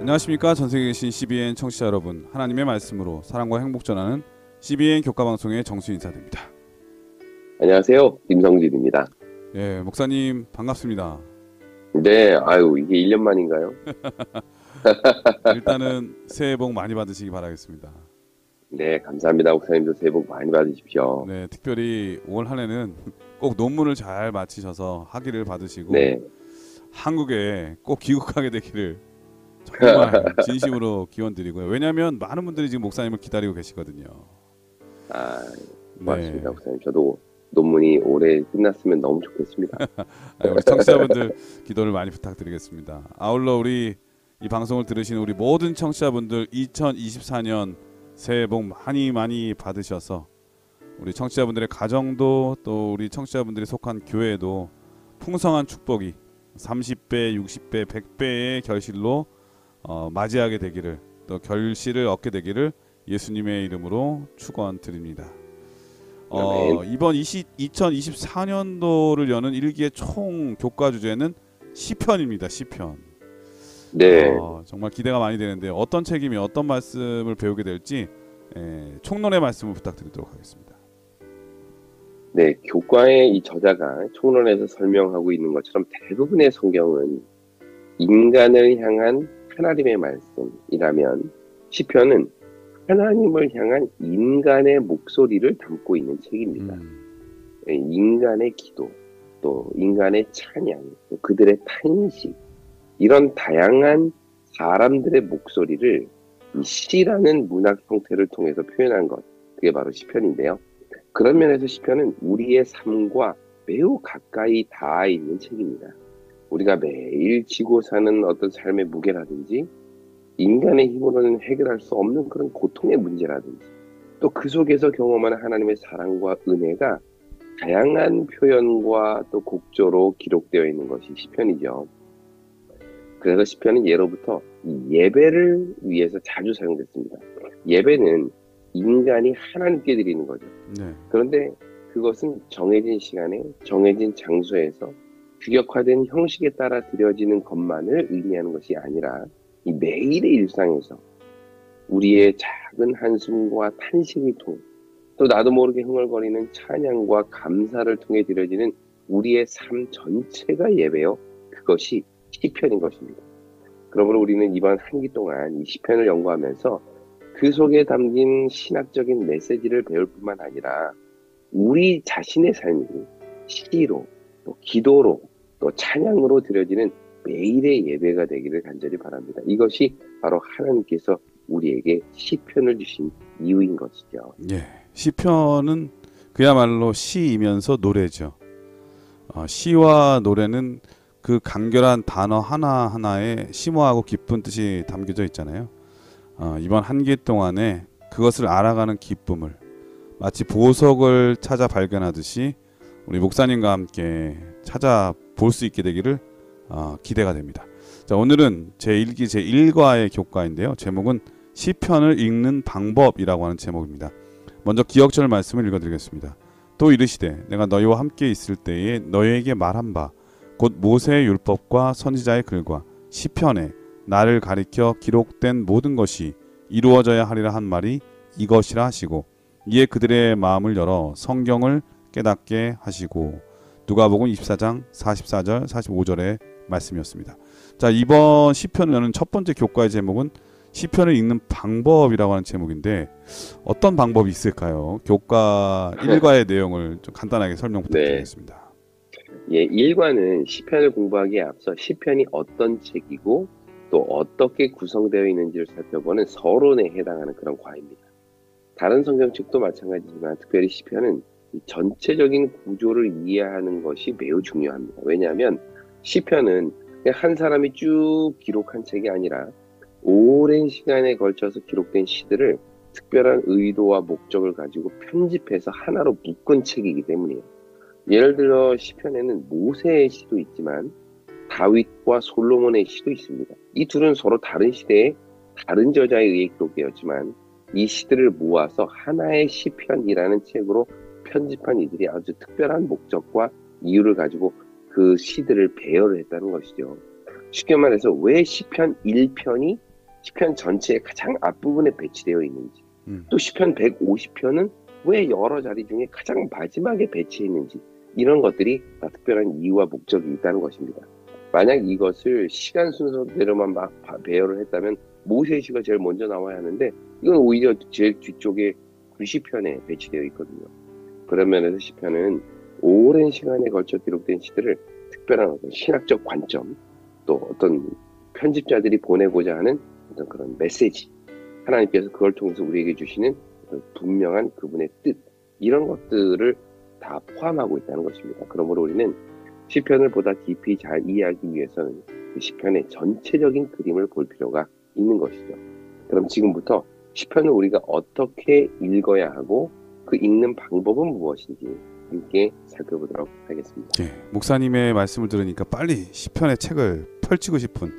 안녕하십니까. 전세계에 계신 CBN 청취자 여러분, 하나님의 말씀으로 사랑과 행복 전하는 CBN 교과방송의 정수 인사드립니다. 안녕하세요. 김성진입니다. 예, 목사님 반갑습니다. 네, 아유, 이게 1년 만인가요? 일단은 새해 복 많이 받으시기 바라겠습니다. 네, 감사합니다. 목사님도 새해 복 많이 받으십시오. 네, 특별히 올 한 해는 꼭 논문을 잘 마치셔서 학위를 받으시고 네, 한국에 꼭 귀국하게 되기를 정말 진심으로 기원드리고요. 왜냐하면 많은 분들이 지금 목사님을 기다리고 계시거든요. 아, 네, 고맙습니다, 목사님. 저도 논문이 올해 끝났으면 너무 좋겠습니다. 우리 청취자분들 기도를 많이 부탁드리겠습니다. 아울러 우리 이 방송을 들으시는 우리 모든 청취자분들 2024년 새해 복 많이 많이 받으셔서 우리 청취자분들의 가정도 또 우리 청취자분들이 속한 교회도 풍성한 축복이 30배, 60배, 100배의 결실로 맞이하게 되기를, 또 결실을 얻게 되기를 예수님의 이름으로 축원드립니다. 이번 2024년도를 여는 일기의 총 교과 주제는 시편입니다. 시편. 네, 정말 기대가 많이 되는데 어떤 책임이 어떤 말씀을 배우게 될지 총론의 말씀을 부탁드리도록 하겠습니다. 네, 교과의 이 저자가 총론에서 설명하고 있는 것처럼 대부분의 성경은 인간을 향한 하나님의 말씀이라면 시편은 하나님을 향한 인간의 목소리를 담고 있는 책입니다. 인간의 기도, 또 인간의 찬양, 또 그들의 탄식, 이런 다양한 사람들의 목소리를 이 시라는 문학 형태를 통해서 표현한 것, 그게 바로 시편인데요. 그런 면에서 시편은 우리의 삶과 매우 가까이 닿아 있는 책입니다. 우리가 매일 지고 사는 어떤 삶의 무게라든지 인간의 힘으로는 해결할 수 없는 그런 고통의 문제라든지 또 그 속에서 경험하는 하나님의 사랑과 은혜가 다양한 표현과 또 곡조로 기록되어 있는 것이 시편이죠. 그래서 시편은 예로부터 이 예배를 위해서 자주 사용됐습니다. 예배는 인간이 하나님께 드리는 거죠. 네. 그런데 그것은 정해진 시간에 정해진 장소에서 규격화된 형식에 따라 드려지는 것만을 의미하는 것이 아니라 이 매일의 일상에서 우리의 작은 한숨과 탄식을 통해 또 나도 모르게 흥얼거리는 찬양과 감사를 통해 드려지는 우리의 삶 전체가 예배요. 그것이 시편인 것입니다. 그러므로 우리는 이번 한 기 동안 이 시편을 연구하면서 그 속에 담긴 신학적인 메시지를 배울 뿐만 아니라 우리 자신의 삶이 시로 또 기도로 또 찬양으로 드려지는 매일의 예배가 되기를 간절히 바랍니다. 이것이 바로 하나님께서 우리에게 시편을 주신 이유인 것이죠. 예, 시편은 그야말로 시이면서 노래죠. 시와 노래는 그 간결한 단어 하나하나에 심오하고 깊은 뜻이 담겨져 있잖아요. 이번 한 기 동안에 그것을 알아가는 기쁨을 마치 보석을 찾아 발견하듯이 우리 목사님과 함께 찾아볼 수 있게 되기를 기대가 됩니다. 자, 오늘은 제1기 제1과의 교과인데요. 제목은 시편을 읽는 방법이라고 하는 제목입니다. 먼저 기억절 말씀을 읽어드리겠습니다. 또 이르시되 내가 너희와 함께 있을 때에 너희에게 말한 바 곧 모세의 율법과 선지자의 글과 시편에 나를 가리켜 기록된 모든 것이 이루어져야 하리라 한 말이 이것이라 하시고 이에 그들의 마음을 열어 성경을 깨닫게 하시고. 누가복음 24장 44절 45절의 말씀이었습니다. 자, 이번 시편을 여는 첫 번째 교과의 제목은 시편을 읽는 방법이라고 하는 제목인데 어떤 방법이 있을까요? 교과 1과의 내용을 좀 간단하게 설명 부탁드리겠습니다. 예, 1과는 시편을 공부하기에 앞서 시편이 어떤 책이고 또 어떻게 구성되어 있는지를 살펴보는 서론에 해당하는 그런 과입니다. 다른 성경책도 마찬가지지만 특별히 시편은 이 전체적인 구조를 이해하는 것이 매우 중요합니다. 왜냐하면 시편은 그냥 한 사람이 쭉 기록한 책이 아니라 오랜 시간에 걸쳐서 기록된 시들을 특별한 의도와 목적을 가지고 편집해서 하나로 묶은 책이기 때문이에요. 예를 들어 시편에는 모세의 시도 있지만 다윗과 솔로몬의 시도 있습니다. 이 둘은 서로 다른 시대에 다른 저자에 의해 기록되었지만 이 시들을 모아서 하나의 시편이라는 책으로 편집한 이들이 아주 특별한 목적과 이유를 가지고 그 시들을 배열을 했다는 것이죠. 쉽게 말해서 왜 시편 1편이 시편 전체의 가장 앞부분에 배치되어 있는지, 또 시편 150편은 왜 여러 자리 중에 가장 마지막에 배치했는지, 이런 것들이 다 특별한 이유와 목적이 있다는 것입니다. 만약 이것을 시간 순서대로만 막 배열을 했다면 모세시가 제일 먼저 나와야 하는데, 이건 오히려 제일 뒤쪽에 90편에 배치되어 있거든요. 그런 면에서 시편은 오랜 시간에 걸쳐 기록된 시들을 특별한 어떤 신학적 관점, 또 어떤 편집자들이 보내고자 하는 어떤 그런 메시지, 하나님께서 그걸 통해서 우리에게 주시는 분명한 그분의 뜻, 이런 것들을 다 포함하고 있다는 것입니다. 그러므로 우리는 시편을 보다 깊이 잘 이해하기 위해서는 그 시편의 전체적인 그림을 볼 필요가 있는 것이죠. 그럼 지금부터 시편을 우리가 어떻게 읽어야 하고 그 읽는 방법은 무엇인지 함께 살펴보도록 하겠습니다. 예, 목사님의 말씀을 들으니까 빨리 시편의 책을 펼치고 싶은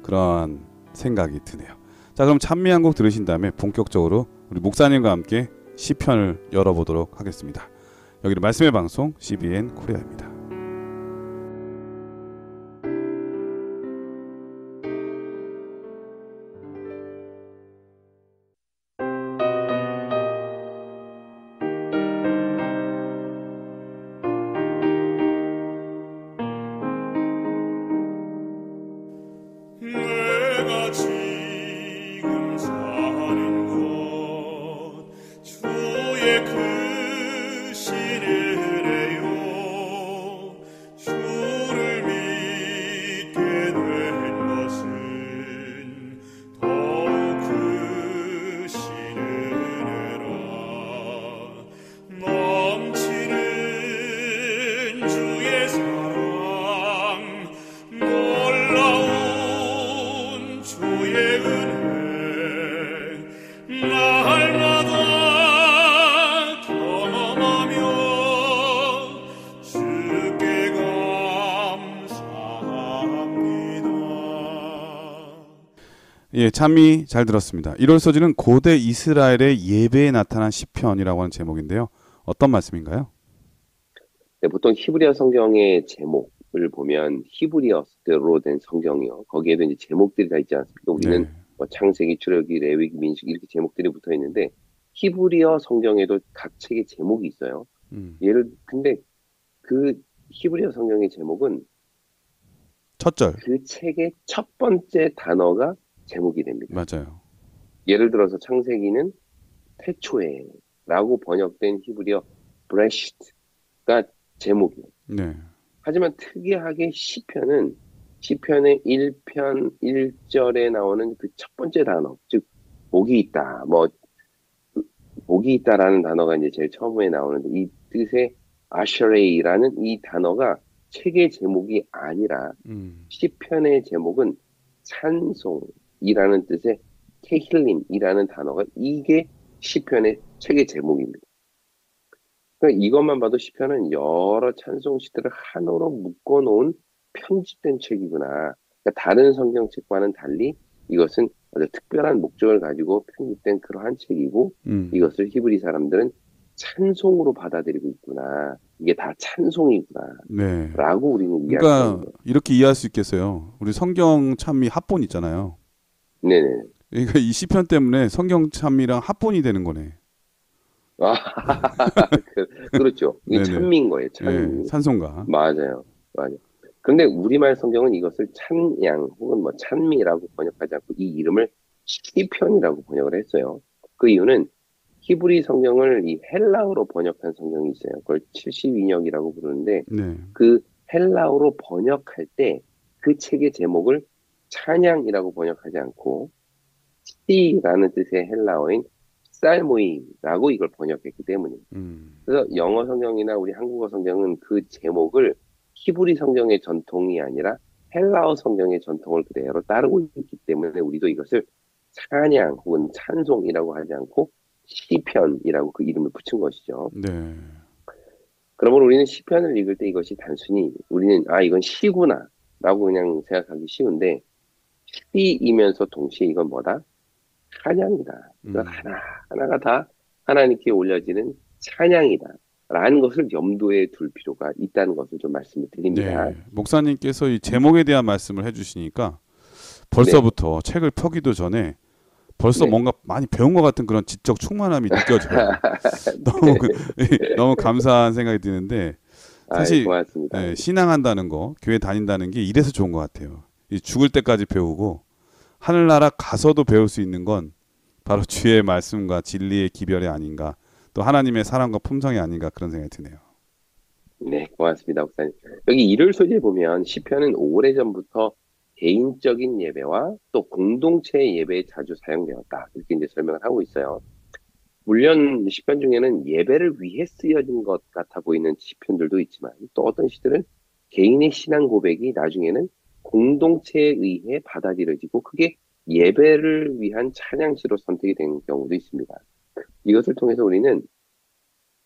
그런 생각이 드네요. 자, 그럼 찬미 한 곡 들으신 다음에 본격적으로 우리 목사님과 함께 시편을 열어보도록 하겠습니다. 여기는 말씀의 방송 CBN 코리아입니다. 내가 지금 사는 곳 주의 크신 은혜요, 주를 믿게 된 것은 더욱 크신 은혜라. 넘치는 주의 사랑, 놀라운 주의 은혜, 날마다 경험하며 주께 감사합니다. 예, 찬미 잘 들었습니다. 1월 소지는 고대 이스라엘의 예배에 나타난 시편이라고 하는 제목인데요. 어떤 말씀인가요? 네, 보통 히브리어 성경의 제목을 보면 히브리어로 된 성경이요. 거기에도 이제 제목들이 다 있지 않습니까? 우리는 네. 뭐 창세기, 출애굽기, 레위기, 민수기 이렇게 제목들이 붙어 있는데 히브리어 성경에도 각 책에 제목이 있어요. 근데 그 히브리어 성경의 제목은 첫 절. 그 책의 첫 번째 단어가 제목이 됩니다. 맞아요. 예를 들어서 창세기는 태초에라고 번역된 히브리어 브레시트가 제목이에요. 네. 하지만 특이하게 시편은 시편의 1편 1절에 나오는 그 첫 번째 단어, 즉 복이 있다, 복이 있다라는 단어가 이제 제일 처음에 나오는데, 이 뜻의 아셔레이라는 이 단어가 책의 제목이 아니라 시편의 제목은 찬송이라는 뜻의 테힐림이라는 단어가, 이게 시편의 책의 제목입니다. 그러니까 이것만 봐도 시편은 여러 찬송시들을 하나로 묶어놓은 편집된 책이구나. 그러니까 다른 성경책과는 달리 이것은 아주 특별한 목적을 가지고 편집된 그러한 책이고, 이것을 히브리 사람들은 찬송으로 받아들이고 있구나. 이게 다 찬송이구나. 네. 라고 우리는 이해할 수 그러니까 있는 거예요. 이렇게 이해할 수 있겠어요. 우리 성경 찬미 합본 있잖아요. 네네. 그러니까 이 시편 때문에 성경 찬미랑 합본이 되는 거네. 아, 그렇죠. 이게 네네. 찬미인 거예요. 찬미. 네, 찬송가. 맞아요. 맞아요. 그런데 우리말 성경은 이것을 찬양 혹은 뭐 찬미라고 번역하지 않고 이 이름을 시편이라고 번역을 했어요. 그 이유는 히브리 성경을 이 헬라어로 번역한 성경이 있어요. 그걸 72년이라고 부르는데, 네. 그 헬라어로 번역할 때 그 책의 제목을 찬양이라고 번역하지 않고 시라는 뜻의 헬라어인 살모이라고 이걸 번역했기 때문이에요. 그래서 영어 성경이나 우리 한국어 성경은 그 제목을 히브리 성경의 전통이 아니라 헬라어 성경의 전통을 그대로 따르고 있기 때문에 우리도 이것을 찬양 혹은 찬송이라고 하지 않고 시편이라고 그 이름을 붙인 것이죠. 네. 그러므로 우리는 시편을 읽을 때 이것이 단순히 우리는 이건 시구나 라고 그냥 생각하기 쉬운데, 시이면서 동시에 이건 뭐다? 찬양이다. 하나가 다 하나님께 올려지는 찬양이다 라는 것을 염두에 둘 필요가 있다는 것을 좀 말씀을 드립니다. 네. 목사님께서 이 제목에 대한 말씀을 해주시니까 벌써부터 책을 펴기도 전에 벌써 네. 뭔가 많이 배운 것 같은 그런 지적 충만함이 느껴져요. 너무 너무 감사한 생각이 드는데 아이, 사실 고맙습니다. 신앙한다는 거, 교회 다닌다는 게 이래서 좋은 것 같아요. 이 죽을 때까지 배우고 하늘나라 가서도 배울 수 있는 건 바로 주의 말씀과 진리의 기별이 아닌가, 또 하나님의 사랑과 품성이 아닌가 그런 생각이 드네요. 네, 고맙습니다, 목사님. 여기 일월 소지에 보면 시편은 오래전부터 개인적인 예배와 또 공동체 예배에 자주 사용되었다. 이렇게 이제 설명을 하고 있어요. 물론 시편 중에는 예배를 위해 쓰여진 것 같아 보이는 시편들도 있지만 또 어떤 시들은 개인의 신앙 고백이 나중에는 공동체에 의해 받아들여지고 그게 예배를 위한 찬양시로 선택이 된 경우도 있습니다. 이것을 통해서 우리는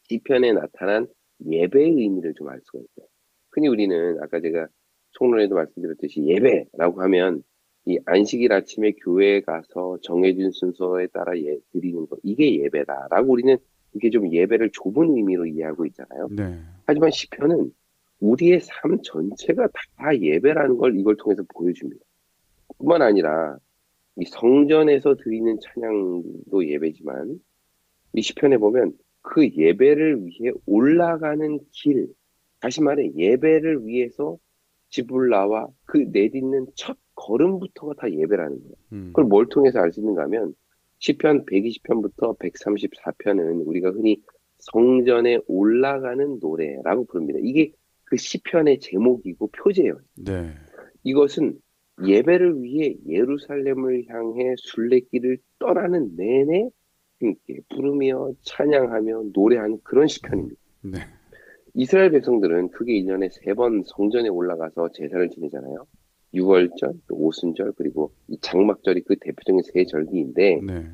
시편에 나타난 예배의 의미를 좀 알 수가 있어요. 흔히 우리는 아까 제가 총론에도 말씀드렸듯이 예배라고 하면 이 안식일 아침에 교회에 가서 정해진 순서에 따라 드리는 거, 이게 예배다라고 우리는 이렇게 좀 예배를 좁은 의미로 이해하고 있잖아요. 네, 하지만 시편은 우리의 삶 전체가 다 예배라는 걸 이걸 통해서 보여줍니다. 뿐만 아니라 이 성전에서 드리는 찬양도 예배지만 이 시편에 보면 그 예배를 위해 올라가는 길, 다시 말해 예배를 위해서 집을 나와 그 내딛는 첫 걸음부터가 다 예배라는 거예요. 그걸 뭘 통해서 알 수 있는가 하면 시편 120편부터 134편은 우리가 흔히 성전에 올라가는 노래라고 부릅니다. 이게 그 시편의 제목이고 표제예요. 네, 이것은 예배를 위해 예루살렘을 향해 순례길을 떠나는 내내 함께 부르며 찬양하며 노래하는 그런 시편입니다. 네, 이스라엘 백성들은 크게 1년에 3번 성전에 올라가서 제사를 지내잖아요. 유월절, 또 오순절, 그리고 이 장막절이 그 대표적인 세 절기인데 네,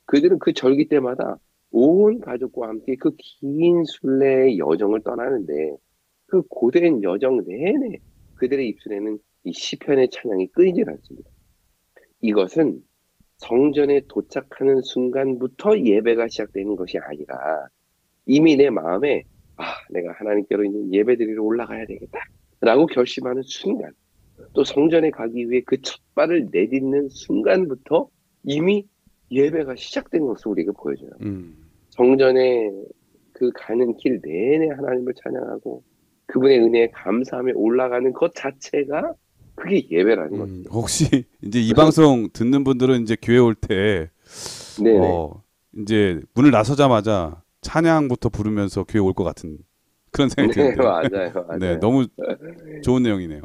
그들은 그 절기 때마다 온 가족과 함께 그 긴 순례의 여정을 떠나는데 그 고된 여정 내내 그들의 입술에는 이 시편의 찬양이 끊이질 않습니다. 이것은 성전에 도착하는 순간부터 예배가 시작되는 것이 아니라 이미 내 마음에 내가 하나님께로 있는 예배드리러 올라가야 되겠다 라고 결심하는 순간, 또 성전에 가기 위해 그 첫 발을 내딛는 순간부터 이미 예배가 시작된 것을 우리에게 보여줘요. 성전에 그 가는 길 내내 하나님을 찬양하고 그분의 은혜에 감사하며 올라가는 것 자체가 그게 예배라는 거죠. 혹시 이제 이 방송 듣는 분들은 이제 교회 올 때 네네. 이제 문을 나서자마자 찬양부터 부르면서 교회 올 것 같은 그런 생각이 네, 드는데, 맞아요. 네, 너무 좋은 내용이네요.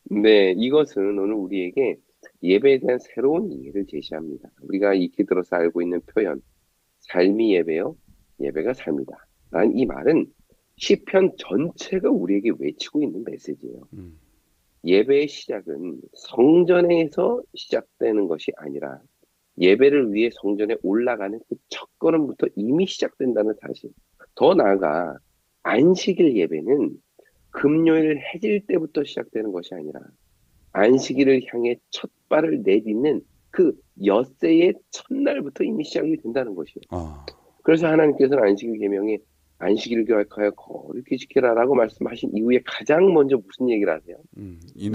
네, 이것은 오늘 우리에게 예배에 대한 새로운 이해를 제시합니다. 우리가 익히 들어서 알고 있는 표현, 삶이 예배요, 예배가 삶이다. 라는 이 말은 시편 전체가 우리에게 외치고 있는 메시지예요. 예배의 시작은 성전에서 시작되는 것이 아니라 예배를 위해 성전에 올라가는 그 첫걸음부터 이미 시작된다는 사실. 더 나아가 안식일 예배는 금요일 해질 때부터 시작되는 것이 아니라 안식일을 향해 첫 발을 내딛는 그 엿새의 첫날부터 이미 시작이 된다는 것이에요. 그래서 하나님께서는 안식일 계명에 안식일을 교약하여 거룩히 지키라라고 말씀하신 이후에 가장 먼저 무슨 얘기를 하세요?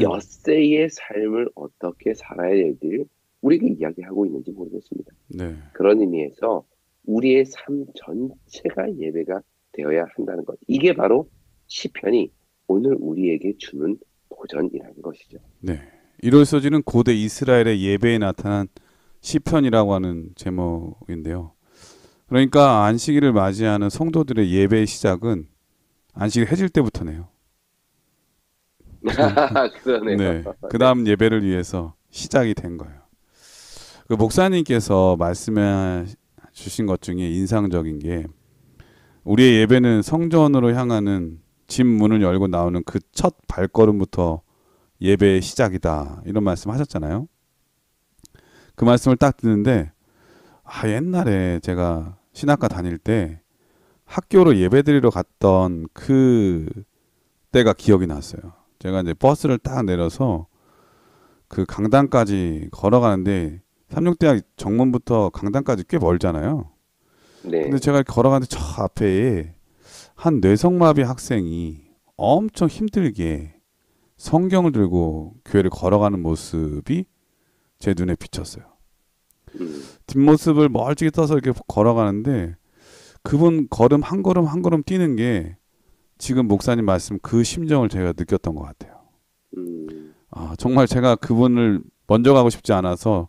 엿새의 삶을 어떻게 살아야 될지 우리에게 이야기하고 있는지 모르겠습니다. 네. 그런 의미에서 우리의 삶 전체가 예배가 되어야 한다는 것. 이게 바로 시편이 오늘 우리에게 주는 도전이라는 것이죠. 네. 1월 소지는 고대 이스라엘의 예배에 나타난 시편이라고 하는 제목인데요. 그러니까 안식일을 맞이하는 성도들의 예배의 시작은 안식일 해질 때부터네요. 그러네요. 네. 그 다음 예배를 위해서 시작이 된 거예요. 그 목사님께서 말씀해 주신 것 중에 인상적인 게 우리의 예배는 성전으로 향하는 집 문을 열고 나오는 그 첫 발걸음부터 예배의 시작이다. 이런 말씀 하셨잖아요. 그 말씀을 딱 듣는데 옛날에 제가 신학과 다닐 때 학교로 예배드리러 갔던 그 때가 기억이 났어요. 제가 이제 버스를 딱 내려서 그 강당까지 걸어가는데 삼육대학 정문부터 강당까지 꽤 멀잖아요. 네. 근데 제가 걸어가는데 저 앞에 한 뇌성마비 학생이 엄청 힘들게 성경을 들고 교회를 걸어가는 모습이 제 눈에 비쳤어요. 음, 뒷모습을 멀찍이 떠서 이렇게 걸어가는데 그분 걸음 한 걸음 한 걸음 뛰는 게 지금 목사님 말씀 그 심정을 제가 느꼈던 것 같아요. 음, 정말 제가 그분을 먼저 가고 싶지 않아서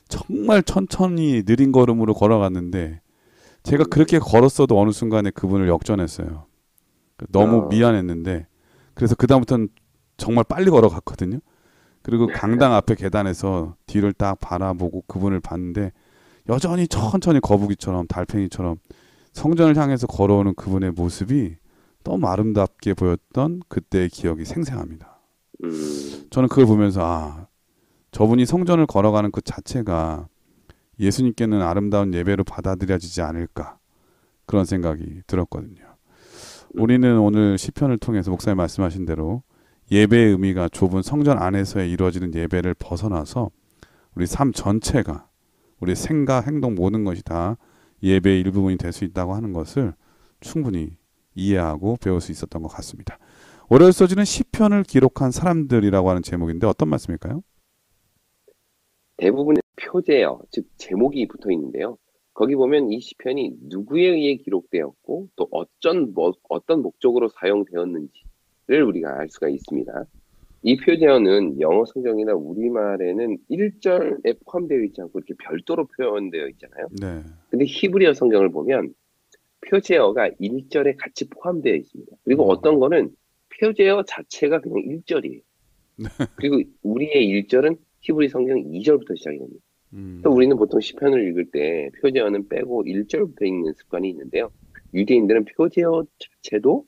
정말 천천히 느린 걸음으로 걸어갔는데 제가 그렇게 걸었어도 어느 순간에 그분을 역전했어요. 너무 어, 미안했는데 그래서 그다음부터는 정말 빨리 걸어갔거든요. 그리고 강당 앞에 계단에서 뒤를 딱 바라보고 그분을 봤는데 여전히 천천히 거북이처럼 달팽이처럼 성전을 향해서 걸어오는 그분의 모습이 너무 아름답게 보였던 그때의 기억이 생생합니다. 음, 저는 그걸 보면서 저분이 성전을 걸어가는 그 자체가 예수님께는 아름다운 예배로 받아들여지지 않을까 그런 생각이 들었거든요. 우리는 오늘 시편을 통해서 목사님 말씀하신 대로 예배의 의미가 좁은 성전 안에서 이루어지는 예배를 벗어나서 우리 삶 전체가 우리 생각, 행동 모든 것이 다 예배의 일부분이 될 수 있다고 하는 것을 충분히 이해하고 배울 수 있었던 것 같습니다. 월요일 소지는 시편을 기록한 사람들이라고 하는 제목인데 어떤 말씀일까요? 대부분의 표제어, 즉 제목이 붙어 있는데요. 거기 보면 이 시편이 누구에 의해 기록되었고 또 어떤 목적으로 사용되었는지를 우리가 알 수가 있습니다. 이 표제어는 영어 성경이나 우리말에는 1절에 포함되어 있지 않고 이렇게 별도로 표현되어 있잖아요. 네. 근데 히브리어 성경을 보면 표제어가 1절에 같이 포함되어 있습니다. 그리고 어떤 거는 표제어 자체가 그냥 1절이에요. 그리고 우리의 1절은 히브리 성경 2절부터 시작이 됩니다. 또 우리는 보통 시편을 읽을 때 표제어는 빼고 1절부터 읽는 습관이 있는데요. 유대인들은 표제어 자체도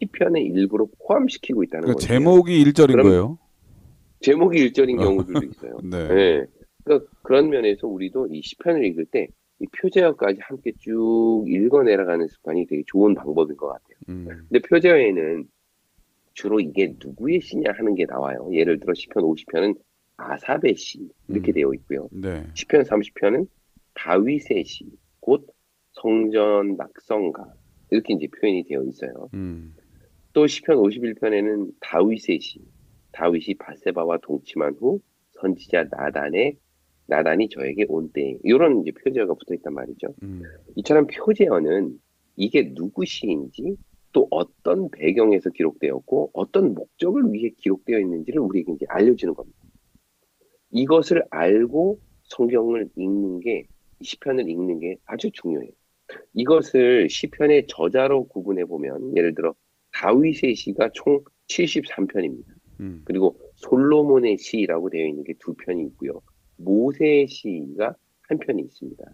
시편의 일부로 포함시키고 있다는 그러니까 거죠. 제목이 1절인 그럼 거예요. 제목이 1절인 경우들도 있어요. 네. 네. 그러니까 그런 면에서 우리도 이 시편을 읽을 때 이 표제어까지 함께 쭉 읽어 내려가는 습관이 되게 좋은 방법인 것 같아요. 근데 표제어에는 주로 이게 누구의 시냐 하는 게 나와요. 예를 들어 시편 50편은 아삽의 시 이렇게 되어 있고요. 네. 시편 30편은 다윗의 시, 곧 성전 낙성가 이렇게 이제 표현이 되어 있어요. 또 시편 51편에는 다윗의 시, 다윗이 밧세바와 동침한 후 선지자 나단이 저에게 온 때에 이런 이제 표제어가 붙어 있단 말이죠. 이처럼 표제어는 이게 누구 시인지 또 어떤 배경에서 기록되었고 어떤 목적을 위해 기록되어 있는지를 우리에게 이제 알려주는 겁니다. 이것을 알고 성경을 읽는 게 시편을 읽는 게 아주 중요해요. 이것을 시편의 저자로 구분해 보면 예를 들어 다윗의 시가 총 73편입니다. 그리고 솔로몬의 시라고 되어 있는 게 2편이 있고요. 모세의 시가 1편이 있습니다.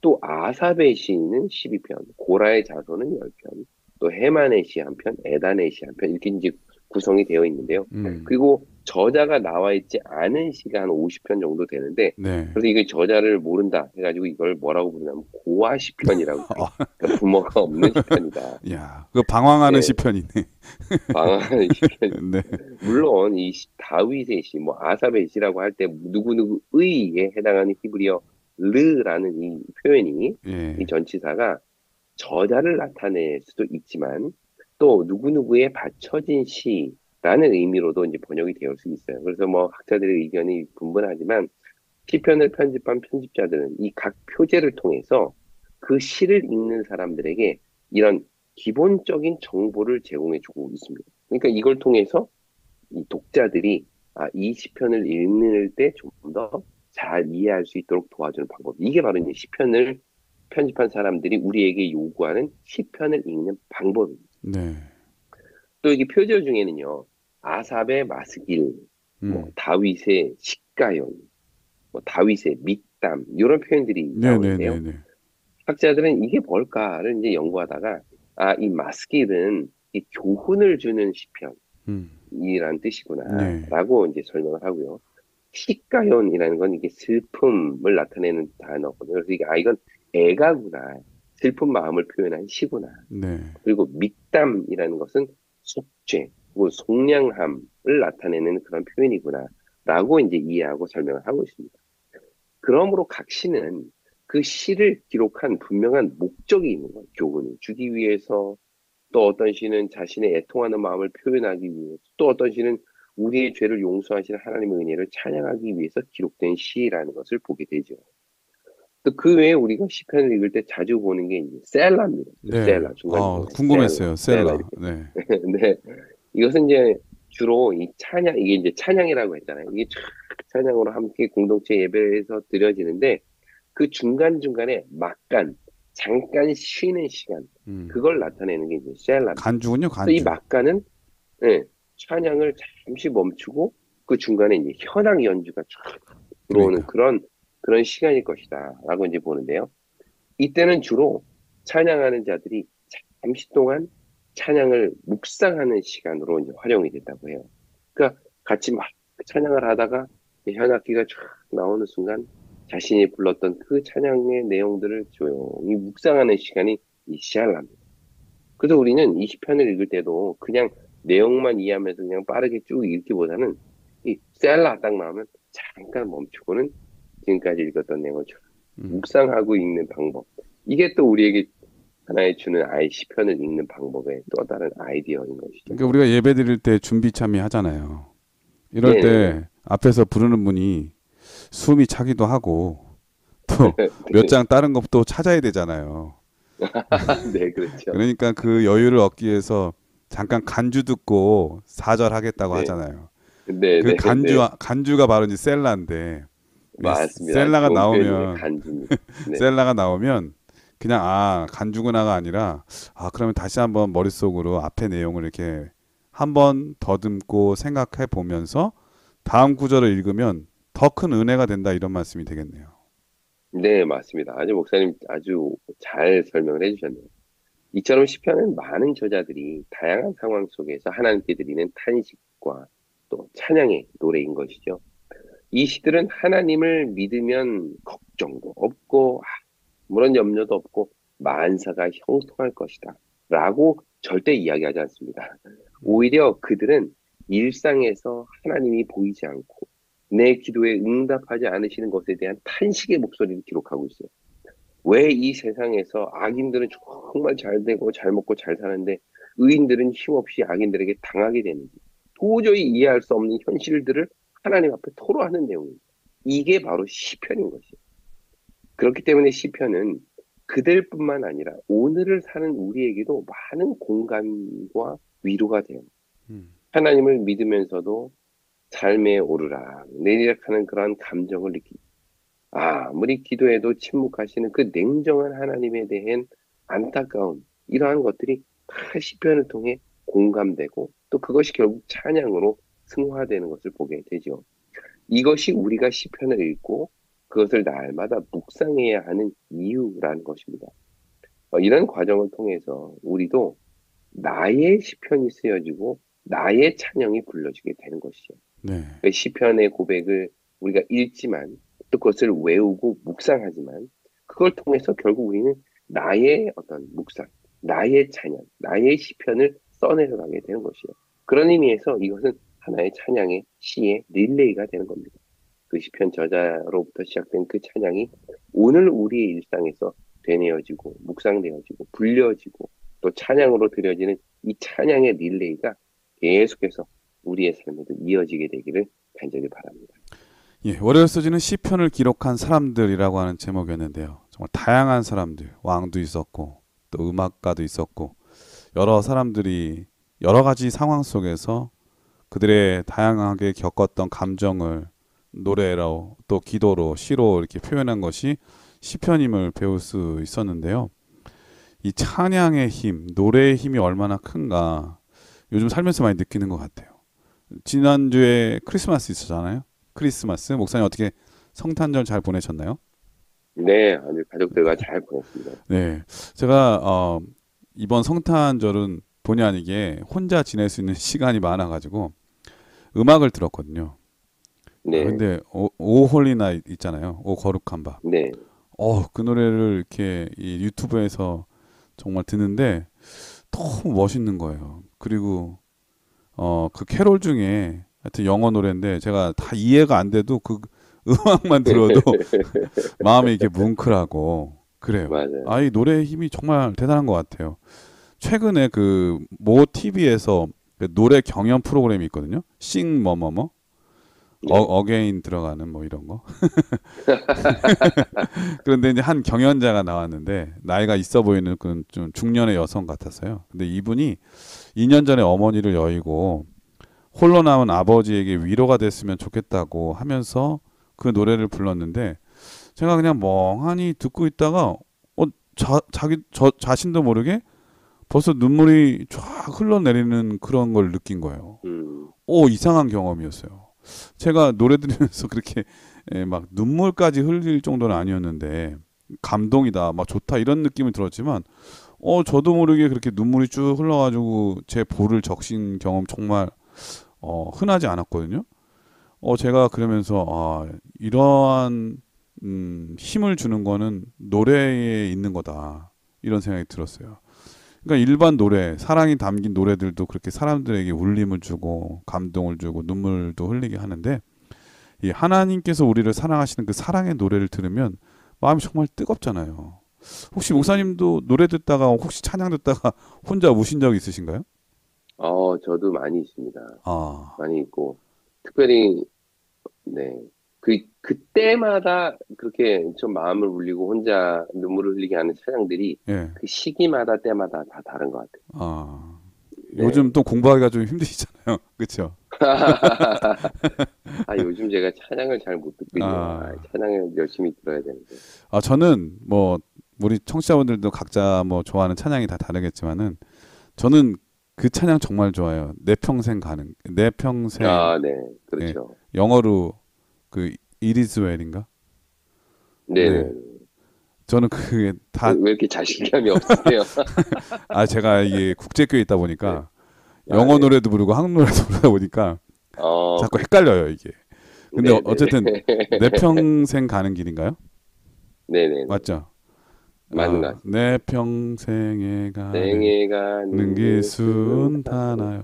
또 아삽의 시는 12편, 고라의 자손은 10편, 또 헤만의 시 1편, 에단의 시 1편 이렇게 이제 구성이 되어 있는데요. 그리고 저자가 나와 있지 않은 시가 한 50편 정도 되는데 네. 그래서 이게 저자를 모른다 해가지고 이걸 뭐라고 부르냐면 고아 시편이라고 해요. 그러니까 부모가 없는 시편이다. 야, 그 방황하는 네. 시편이네. 방황하는 시편. 네. 물론 이 다윗의 시, 뭐 아삽의 시라고 할 때 누구누구의에 해당하는 히브리어 르라는 이 표현이 예. 이 전치사가 저자를 나타낼 수도 있지만 또 누구누구에 바쳐진 시라는 의미로도 이제 번역이 되어 수 있어요. 그래서 뭐 학자들의 의견이 분분하지만 시편을 편집한 편집자들은 이 각 표제를 통해서 그 시를 읽는 사람들에게 이런 기본적인 정보를 제공해주고 있습니다. 그러니까 이걸 통해서 이 독자들이 이 시편을 읽는 때 좀 더 잘 이해할 수 있도록 도와주는 방법. 이게 바로 이제 시편을 편집한 사람들이 우리에게 요구하는 시편을 읽는 방법입니다. 네. 또 여기 표제 중에는요, 아삽의 마스길, 뭐 다윗의 식가용, 뭐 다윗의 밑담 이런 표현들이 나오는데요. 네네네네. 학자들은 이게 뭘까를 이제 연구하다가 이 마스길은 이 교훈을 주는 시편이란 뜻이구나라고 이제 설명을 하고요. 식가연이라는 건 이게 슬픔을 나타내는 단어거든요. 그래서 이건 애가구나, 슬픈 마음을 표현한 시구나. 네. 그리고 밑담이라는 것은 속죄, 그리고 속량함을 나타내는 그런 표현이구나라고 이제 이해하고 설명을 하고 있습니다. 그러므로 각 시는 그 시를 기록한 분명한 목적이 있는 거예요. 교훈을 주기 위해서, 또 어떤 시는 자신의 애통하는 마음을 표현하기 위해서, 또 어떤 시는 우리의 죄를 용서하시는 하나님의 은혜를 찬양하기 위해서 기록된 시라는 것을 보게 되죠. 또 그 외에 우리가 시편을 읽을 때 자주 보는 게 이제 셀라입니다. 네. 셀라 중간중간에 궁금했어요. 셀라 셀라. 이렇게. 네. 네, 이것은 이제 주로 이 찬양 이게 이제 찬양이라고 했잖아요. 이게 찬양으로 함께 공동체 예배에서 드려지는데 그 중간중간에 잠깐 쉬는 시간 그걸 나타내는 게 이제 셀라입니다. 간주군요, 그래서 이 간주. 막간은 예, 찬양을 잠시 멈추고 그 중간에 이제 현악 연주가 쫙 들어오는 그런 시간일 것이다라고 이제 보는데요. 이때는 주로 찬양하는 자들이 잠시 동안 찬양을 묵상하는 시간으로 이제 활용이 됐다고 해요. 그러니까 같이 막 찬양을 하다가 현악기가 쫙 나오는 순간 자신이 불렀던 그 찬양의 내용들을 조용히 묵상하는 시간이 이 시알랍니다. 그래서 우리는 이 시편을 읽을 때도 그냥 내용만 이해하면서 그냥 빠르게 쭉 읽기보다는 이 셀라 딱 나오면 잠깐 멈추고는 지금까지 읽었던 내용을 묵상하고 읽는 방법. 이게 또 우리에게 하나의 주는 시편을 읽는 방법의 또 다른 아이디어인 것이죠. 그러니까 우리가 예배 드릴 때 준비 참여 하잖아요. 이럴 때 앞에서 부르는 분이 숨이 차기도 하고 또 몇 장 다른 것도 찾아야 되잖아요. 네, 그렇죠. 그러니까 그 여유를 얻기 위해서 잠깐 간주 듣고 4절 하겠다고 하잖아요. 네, 그 간주가 바로 이제 셀라인데 맞습니다. 셀라가 나오면 네. 셀라가 나오면 그냥 간주구나가 아니라 그러면 다시 한번 머릿속으로 앞의 내용을 이렇게 한번 더듬고 생각해 보면서 다음 구절을 읽으면 더 큰 은혜가 된다 이런 말씀이 되겠네요. 네, 맞습니다. 목사님 아주 잘 설명을 해주셨네요. 이처럼 시편은 많은 저자들이 다양한 상황 속에서 하나님께 드리는 탄식과 또 찬양의 노래인 것이죠. 이 시들은 하나님을 믿으면 걱정도 없고 아무런 염려도 없고 만사가 형통할 것이다 라고 절대 이야기하지 않습니다. 오히려 그들은 일상에서 하나님이 보이지 않고 내 기도에 응답하지 않으시는 것에 대한 탄식의 목소리를 기록하고 있어요. 왜 이 세상에서 악인들은 정말 잘 되고 잘 먹고 잘 사는데 의인들은 힘없이 악인들에게 당하게 되는지 도저히 이해할 수 없는 현실들을 하나님 앞에 토로하는 내용입니다. 이게 바로 시편인 것이에요. 그렇기 때문에 시편은 그들뿐만 아니라 오늘을 사는 우리에게도 많은 공감과 위로가 돼요. 하나님을 믿으면서도 삶에 오르락 내리락 하는 그런 감정을 느끼고 아무리 기도해도 침묵하시는 그 냉정한 하나님에 대한 안타까움 이러한 것들이 다 시편을 통해 공감되고 또 그것이 결국 찬양으로 승화되는 것을 보게 되죠. 이것이 우리가 시편을 읽고 그것을 날마다 묵상해야 하는 이유라는 것입니다. 이런 과정을 통해서 우리도 나의 시편이 쓰여지고 나의 찬양이 불러지게 되는 것이죠. 네. 그 시편의 고백을 우리가 읽지만 또 그것을 외우고 묵상하지만 그걸 통해서 결국 우리는 나의 어떤 묵상, 나의 찬양, 나의 시편을 써내려가게 되는 것이에요. 그런 의미에서 이것은 하나의 찬양의 시의 릴레이가 되는 겁니다. 그 시편 저자로부터 시작된 그 찬양이 오늘 우리의 일상에서 되뇌어지고 묵상되어지고 불려지고 또 찬양으로 드려지는 이 찬양의 릴레이가 계속해서 우리의 삶에도 이어지게 되기를 간절히 바랍니다. 예, 월요일 소지는 시편을 기록한 사람들이라고 하는 제목이었는데요. 정말 다양한 사람들, 왕도 있었고 또 음악가도 있었고 여러 사람들이 여러 가지 상황 속에서 그들의 다양하게 겪었던 감정을 노래로 또 기도로 시로 이렇게 표현한 것이 시편임을 배울 수 있었는데요. 이 찬양의 힘, 노래의 힘이 얼마나 큰가 요즘 살면서 많이 느끼는 것 같아요. 지난주에 크리스마스 있었잖아요. 크리스마스 목사님 어떻게 성탄절 잘 보내셨나요? 네, 아주 가족들과 잘 보냈습니다. 네, 제가 이번 성탄절은 본의 아니게 혼자 지낼 수 있는 시간이 많아가지고 음악을 들었거든요. 네. 근데 오 홀리 나잇 있잖아요. 오 거룩한 밤. 네. 그 노래를 이렇게 이 유튜브에서 정말 듣는데 너무 멋있는 거예요. 그리고 그 캐롤 중에 하여튼 영어 노래인데 제가 다 이해가 안 돼도 그 음악만 들어도 마음이 이렇게 뭉클하고 그래요. 맞아요. 이 노래의 힘이 정말 대단한 것 같아요. 최근에 그 모 TV에서 그 노래 경연 프로그램이 있거든요. 싱 뭐뭐뭐 네. 어게인 들어가는 뭐 이런 거. 그런데 이제 한 경연자가 나왔는데 나이가 있어 보이는 그런 좀 중년의 여성 같았어요. 근데 이분이 2년 전에 어머니를 여의고 홀로 남은 아버지에게 위로가 됐으면 좋겠다고 하면서 그 노래를 불렀는데 제가 그냥 멍하니 듣고 있다가 저 자신도 모르게 벌써 눈물이 쫙 흘러내리는 그런 걸 느낀 거예요. 이상한 경험이었어요. 제가 노래 들으면서 그렇게 막 눈물까지 흘릴 정도는 아니었는데 감동이다, 막 좋다 이런 느낌이 들었지만 저도 모르게 그렇게 눈물이 쭉 흘러가지고 제 볼을 적신 경험 정말 흔하지 않았거든요. 제가 그러면서 이러한 힘을 주는 거는 노래에 있는 거다 이런 생각이 들었어요. 그러니까 일반 노래, 사랑이 담긴 노래들도 그렇게 사람들에게 울림을 주고 감동을 주고 눈물도 흘리게 하는데 이 하나님께서 우리를 사랑하시는 그 사랑의 노래를 들으면 마음이 정말 뜨겁잖아요. 혹시 목사님도 노래 듣다가 혹시 찬양 듣다가 혼자 우신 적 있으신가요? 저도 많이 있습니다. 아, 많이 있고 특별히 네. 그때마다 그렇게 좀 마음을 울리고 혼자 눈물을 흘리게 하는 찬양들이 예. 그 시기마다 때마다 다 다른 것 같아요. 아, 네. 요즘 또 공부하기가 좀 힘드시잖아요. 그렇죠? 요즘 제가 찬양을 잘 못 듣고 있네요. 찬양을 열심히 들어야 되는데. 저는 뭐 우리 청취자분들도 각자 뭐 좋아하는 찬양이 다 다르겠지만은 저는 그 찬양 정말 좋아요. 내 평생 가는 내 평생. 네, 그렇죠. 영어로 그 It is well인가? 네. 저는 그게 다 왜 이렇게 자신감이 없으세요? 제가 이게 국제교회에 있다 보니까 네. 영어 노래도 부르고 한국 노래도 부르다 보니까 자꾸 헷갈려요 이게. 근데 네네. 어쨌든 내 평생 가는 길인가요? 네네. 맞죠? 맞는 것 같습니다. 내 평생에 가는 생에 가는 길 순탄하여.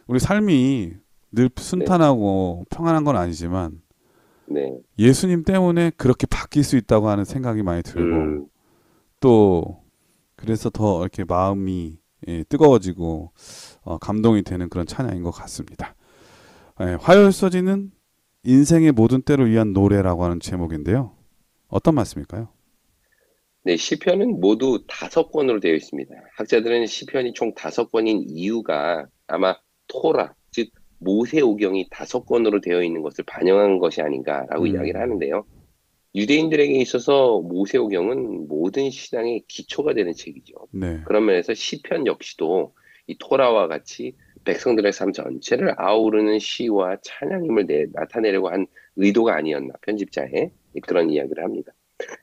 우리 삶이 늘 순탄하고 평안한 건 아니지만 네. 예수님 때문에 그렇게 바뀔 수 있다고 하는 생각이 많이 들고 또 그래서 더 이렇게 마음이 뜨거워지고 감동이 되는 그런 찬양인 것 같습니다. 화요일서지는 인생의 모든 때를 위한 노래라고 하는 제목인데요. 어떤 말씀일까요? 네, 시편은 모두 5권으로 되어 있습니다. 학자들은 시편이 총 5권인 이유가 아마 토라, 즉 모세오경이 5권으로 되어 있는 것을 반영한 것이 아닌가라고 이야기를 하는데요. 유대인들에게 있어서 모세오경은 모든 신앙의 기초가 되는 책이죠. 네. 그런 면에서 시편 역시도 이 토라와 같이 백성들의 삶 전체를 아우르는 시와 찬양임을 나타내려고 한 의도가 아니었나, 편집자의 그런 이야기를 합니다.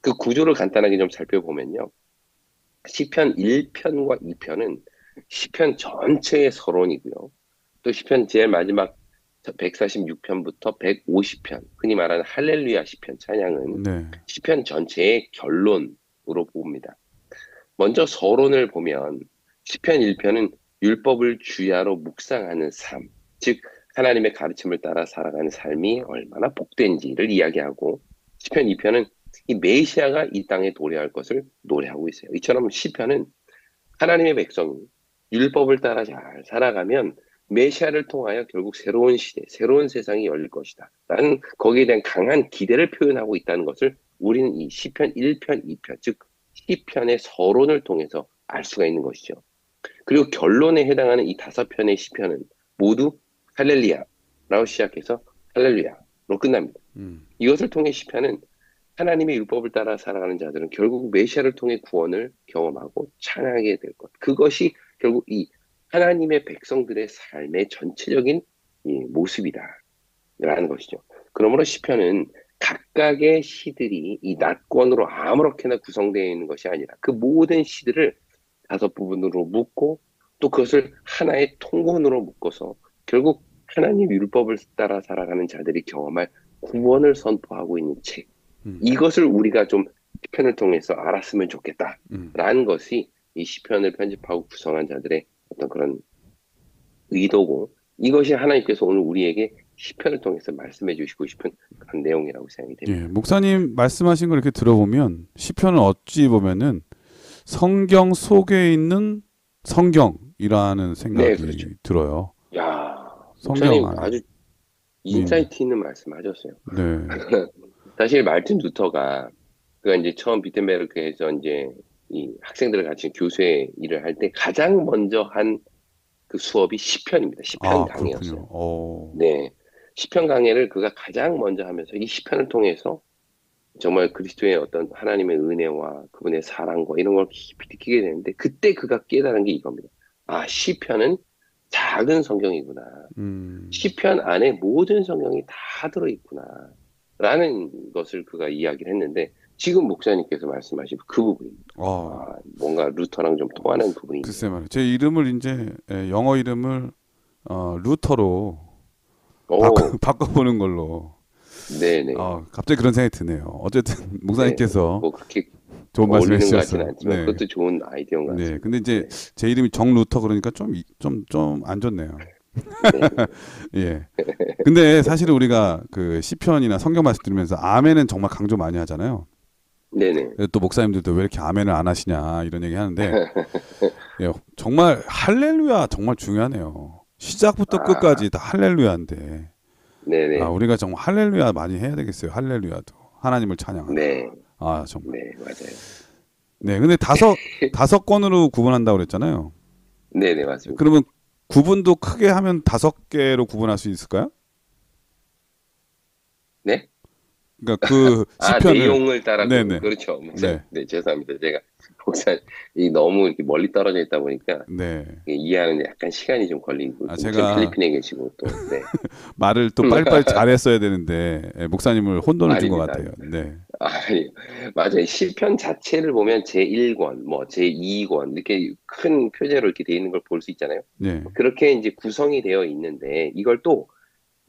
그 구조를 간단하게 좀 살펴보면요. 시편 1편과 2편은 시편 전체의 서론이고요. 또 시편 제일 마지막 146편부터 150편, 흔히 말하는 할렐루야 시편 찬양은 시편 전체의 결론으로 봅니다. 먼저 서론을 보면 시편 1편은 율법을 주야로 묵상하는 삶, 즉 하나님의 가르침을 따라 살아가는 삶이 얼마나 복된지를 이야기하고 시편 2편은 이 메시아가 이 땅에 도래할 것을 노래하고 있어요. 이처럼 시편은 하나님의 백성이 율법을 따라 잘 살아가면 메시아를 통하여 결국 새로운 시대, 새로운 세상이 열릴 것이다 라는 거기에 대한 강한 기대를 표현하고 있다는 것을 우리는 이 시편 1편, 2편, 즉 시편의 서론을 통해서 알 수가 있는 것이죠. 그리고 결론에 해당하는 이 5편의 시편은 모두 할렐루야라고 시작해서 할렐루야로 끝납니다. 이것을 통해 시편은 하나님의 율법을 따라 살아가는 자들은 결국 메시아를 통해 구원을 경험하고 찬양하게 될 것. 그것이 결국 이 하나님의 백성들의 삶의 전체적인 이 모습이다라는 것이죠. 그러므로 시편은 각각의 시들이 이 낫권으로 아무렇게나 구성되어 있는 것이 아니라 그 모든 시들을 5부분으로 묶고 또 그것을 하나의 통분으로 묶어서 결국 하나님 율법을 따라 살아가는 자들이 경험할 구원을 선포하고 있는 책. 이것을 우리가 좀 시편을 통해서 알았으면 좋겠다라는 것이 이 시편을 편집하고 구성한 자들의 어떤 그런 의도고 이것이 하나님께서 오늘 우리에게 시편을 통해서 말씀해 주시고 싶은 그런 내용이라고 생각이 됩니다. 목사님 말씀하신 걸 이렇게 들어보면 시편은 어찌 보면은 성경 속에 있는 성경이라는 생각이 들어요. 야, 성경 목사님 안에. 아주 네, 인사이트 있는 말씀하셨어요. 네, 사실 말틴 루터가 그가 이제 처음 비텐베르크에서 이제 이 학생들을 가르치는 교수의 일을 할 때 가장 먼저 한 그 수업이 시편입니다. 시편 아 강해였어요. 그렇군요. 어, 네. 시편 강해를 그가 가장 먼저 하면서 이 시편을 통해서 정말 그리스도의 어떤 하나님의 은혜와 그분의 사랑과 이런 걸 깊이 느끼게 되는데 그때 그가 깨달은 게 이겁니다. 아, 시편은 작은 성경이구나. 음, 시편 안에 모든 성경이 다 들어있구나. 라는 것을 그가 이야기를 했는데 지금 목사님께서 말씀하신 그 부분입니다. 어, 아, 뭔가 루터랑 좀 통하는 부분이 있네요. 글쎄 말이에요. 제 이름을 이제 영어 이름을 루터로 오, 바꿔보는 걸로. 네네. 갑자기 그런 생각이 드네요. 어쨌든 네. 목사님께서 뭐 그렇게 좋은 말씀 어울리는 것 같지는 해주셨어요. 않지만 네, 그것도 좋은 아이디어인 것 네. 같습니다. 근데 이제 네. 제 이름이 정 루터 그러니까 좀 안 좋네요. 네네. 예. 근데 사실은 우리가 그 시편이나 성경 말씀 들으면서 아멘은 정말 강조 많이 하잖아요. 네네. 또 목사님들도 왜 이렇게 아멘을 안 하시냐 이런 얘기 하는데 예, 정말 할렐루야 정말 중요하네요. 시작부터 아, 끝까지 다 할렐루야인데 네네. 우리가 정말 할렐루야 많이 해야 되겠어요. 할렐루야도 하나님을 찬양하라. 네. 정말. 네, 맞아요. 네, 근데 다섯 건으로 구분한다고 그랬잖아요. 네네, 맞습니다. 그러면 구분도 크게 하면 5개로 구분할 수 있을까요? 네? 그러니까 그 아, 시편을 내용을 따라 네네 그렇죠. 목사님. 네 네, 죄송합니다. 제가 목사님, 이 너무 이렇게 멀리 떨어져 있다 보니까 네. 이해하는 데 약간 시간이 좀 걸리고, 목사님 제가 필리핀에 계시고 또, 네. 말을 또 빨리빨리 잘했어야 되는데 목사님을 혼돈을 준 것 아닙니다. 같아요. 네, 아니, 맞아요. 시편 자체를 보면 제1권, 뭐 제2권 이렇게 큰 표제로 이렇게 돼 있는 걸 볼 수 있잖아요. 네, 그렇게 이제 구성이 되어 있는데 이걸 또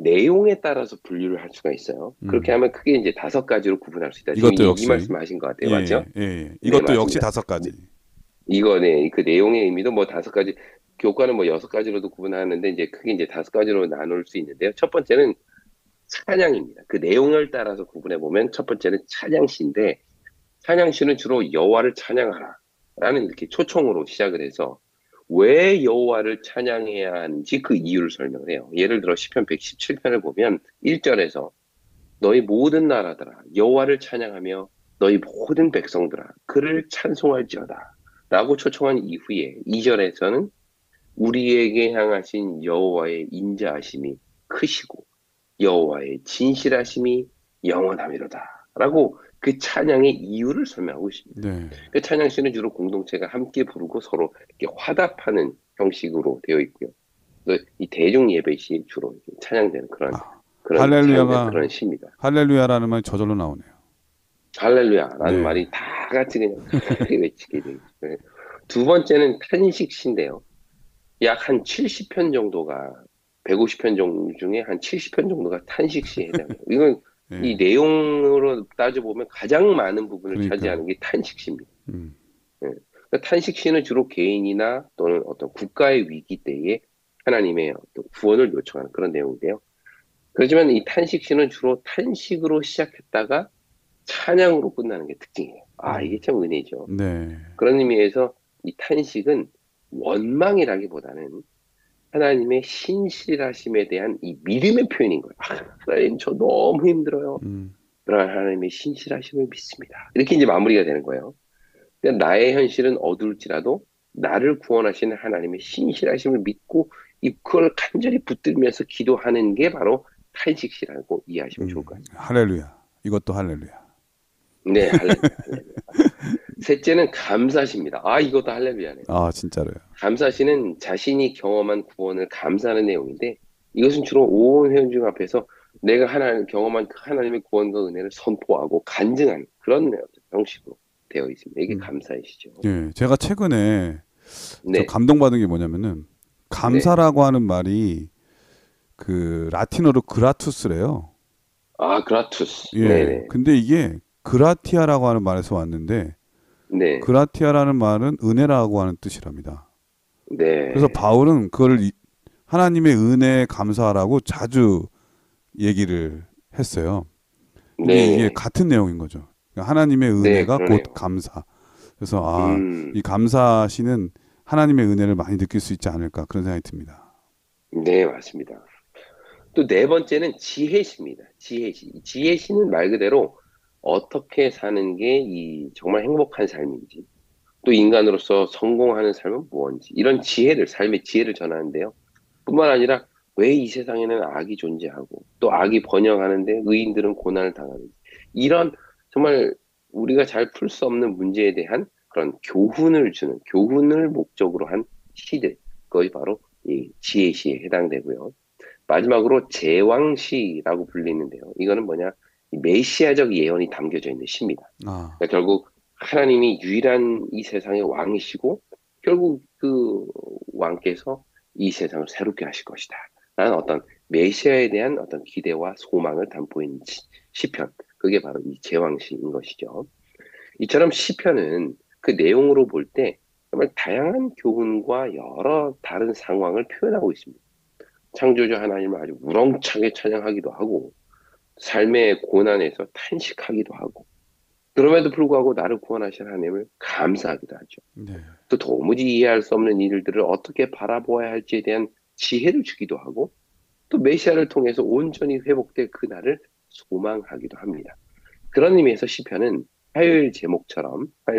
내용에 따라서 분류를 할 수가 있어요. 그렇게 음. 하면 크게 이제 5가지로 구분할 수 있다. 지금 이것도 이 역시 말씀하신 것 같아요. 예, 맞죠? 예, 예. 네, 이것도 역시 맞습니다. 5가지. 이거네, 그 내용의 의미도 뭐 5가지, 교과는 뭐 6가지로도 구분하는데 이제 크게 이제 5가지로 나눌 수 있는데요. 첫 번째는 찬양입니다. 그 내용을 따라서 구분해 보면 첫 번째는 찬양시인데 찬양시는 주로 여호와를 찬양하라 라는 이렇게 초청으로 시작을 해서 왜 여호와를 찬양해야 하는지 그 이유를 설명을 해요. 예를 들어 시편 117편을 보면 1절에서 너희 모든 나라들아 여호와를 찬양하며 너희 모든 백성들아 그를 찬송할지어다 라고 초청한 이후에 2절에서는 우리에게 향하신 여호와의 인자하심이 크시고 여호와의 진실하심이 영원함이로다 라고 그 찬양의 이유를 설명하고 있습니다. 네. 그 찬양시는 주로 공동체가 함께 부르고 서로 이렇게 화답하는 형식으로 되어 있고요. 이 대중 예배 시 주로 이렇게 찬양되는 아, 그런 사용되는 할렐루야가 그런 시입니다. 할렐루야라는 말이 저절로 나오네요. 할렐루야라는 네, 말이 다 같이 그냥 크게 외치게 돼요. 네. 두 번째는 탄식시인데요. 약 한 70편 정도가 150편 정도 중에 한 70편 정도가 탄식시에 해당해요. 이건 이 예, 내용으로 따져보면 가장 많은 부분을 그러니까, 차지하는 게 탄식시입니다. 음, 예. 그러니까 탄식시는 주로 개인이나 또는 어떤 국가의 위기 때에 하나님의 어떤 구원을 요청하는 그런 내용인데요. 그렇지만 이 탄식시는 주로 탄식으로 시작했다가 찬양으로 끝나는 게 특징이에요. 아, 이게 음, 참 은혜죠. 네, 그런 의미에서 이 탄식은 원망이라기보다는 하나님의 신실하심에 대한 이 믿음의 표현인 거예요. 아, 하나님, 저 너무 힘들어요. 음, 그러나 하나님의 신실하심을 믿습니다. 이렇게 이제 마무리가 되는 거예요. 그러니까 나의 현실은 어두울지라도 나를 구원하시는 하나님의 신실하심을 믿고 그걸 간절히 붙들면서 기도하는 게 바로 탄식시라고 이해하시면 좋을 것 같습니다. 할렐루야. 이것도 할렐루야. 네, 할렐루야, 할렐루야. 셋째는 감사시입니다. 아, 이것도 할렐루야네요. 진짜로요. 감사시는 자신이 경험한 구원을 감사하는 내용인데 이것은 주로 온 회원중 앞에서 내가 경험한 그 하나님의 구원과 은혜를 선포하고 간증하는 그런 형식으로 되어 있습니다. 이게 음, 감사이시죠. 예, 제가 최근에 저 네, 감동받은 게 뭐냐면은 네. 감사라고 하는 말이 그 라틴어로 그라투스래요. 아, 그라투스. 예. 네네. 근데 이게 그라티아라고 하는 말에서 왔는데 네, 그라티아라는 말은 은혜라고 하는 뜻이랍니다. 그래서 네, 바울은 그걸 하나님의 은혜에 감사하라고 자주 얘기를 했어요. 근데 이게 네, 같은 내용인 거죠. 그러니까 하나님의 네, 은혜가 곧 그러네요. 감사. 그래서 이 음, 감사시는 하나님의 은혜를 많이 느낄 수 있지 않을까 그런 생각이 듭니다. 네, 맞습니다. 또 네 번째는 지혜시입니다. 지혜시. 지혜시는 말 그대로 어떻게 사는 게 이 정말 행복한 삶인지, 또 인간으로서 성공하는 삶은 무엇인지, 이런 지혜를, 삶의 지혜를 전하는데요. 뿐만 아니라 왜 이 세상에는 악이 존재하고 또 악이 번영하는데 의인들은 고난을 당하는지, 이런 정말 우리가 잘 풀 수 없는 문제에 대한 그런 교훈을 주는, 교훈을 목적으로 한 시들, 그것이 바로 이 지혜시에 해당되고요. 마지막으로 제왕시라고 불리는데요. 이거는 뭐냐? 이 메시아적 예언이 담겨져 있는 시입니다. 아, 그러니까 결국 하나님이 유일한 이 세상의 왕이시고 결국 그 왕께서 이 세상을 새롭게 하실 것이다. 라는 어떤 메시아에 대한 어떤 기대와 소망을 담고 있는 시편. 그게 바로 이 제왕시인 것이죠. 이처럼 시편은 그 내용으로 볼 때 정말 다양한 교훈과 여러 다른 상황을 표현하고 있습니다. 창조주 하나님을 아주 우렁차게 찬양하기도 하고 삶의 고난에서 탄식하기도 하고 그럼에도 불구하고 나를 구원하신 하나님을 감사하기도 하죠. 네. 또 도무지 이해할 수 없는 일들을 어떻게 바라보아야 할지에 대한 지혜를 주기도 하고 또 메시아를 통해서 온전히 회복될 그날을 소망하기도 합니다. 그런 의미에서 시편은 화요일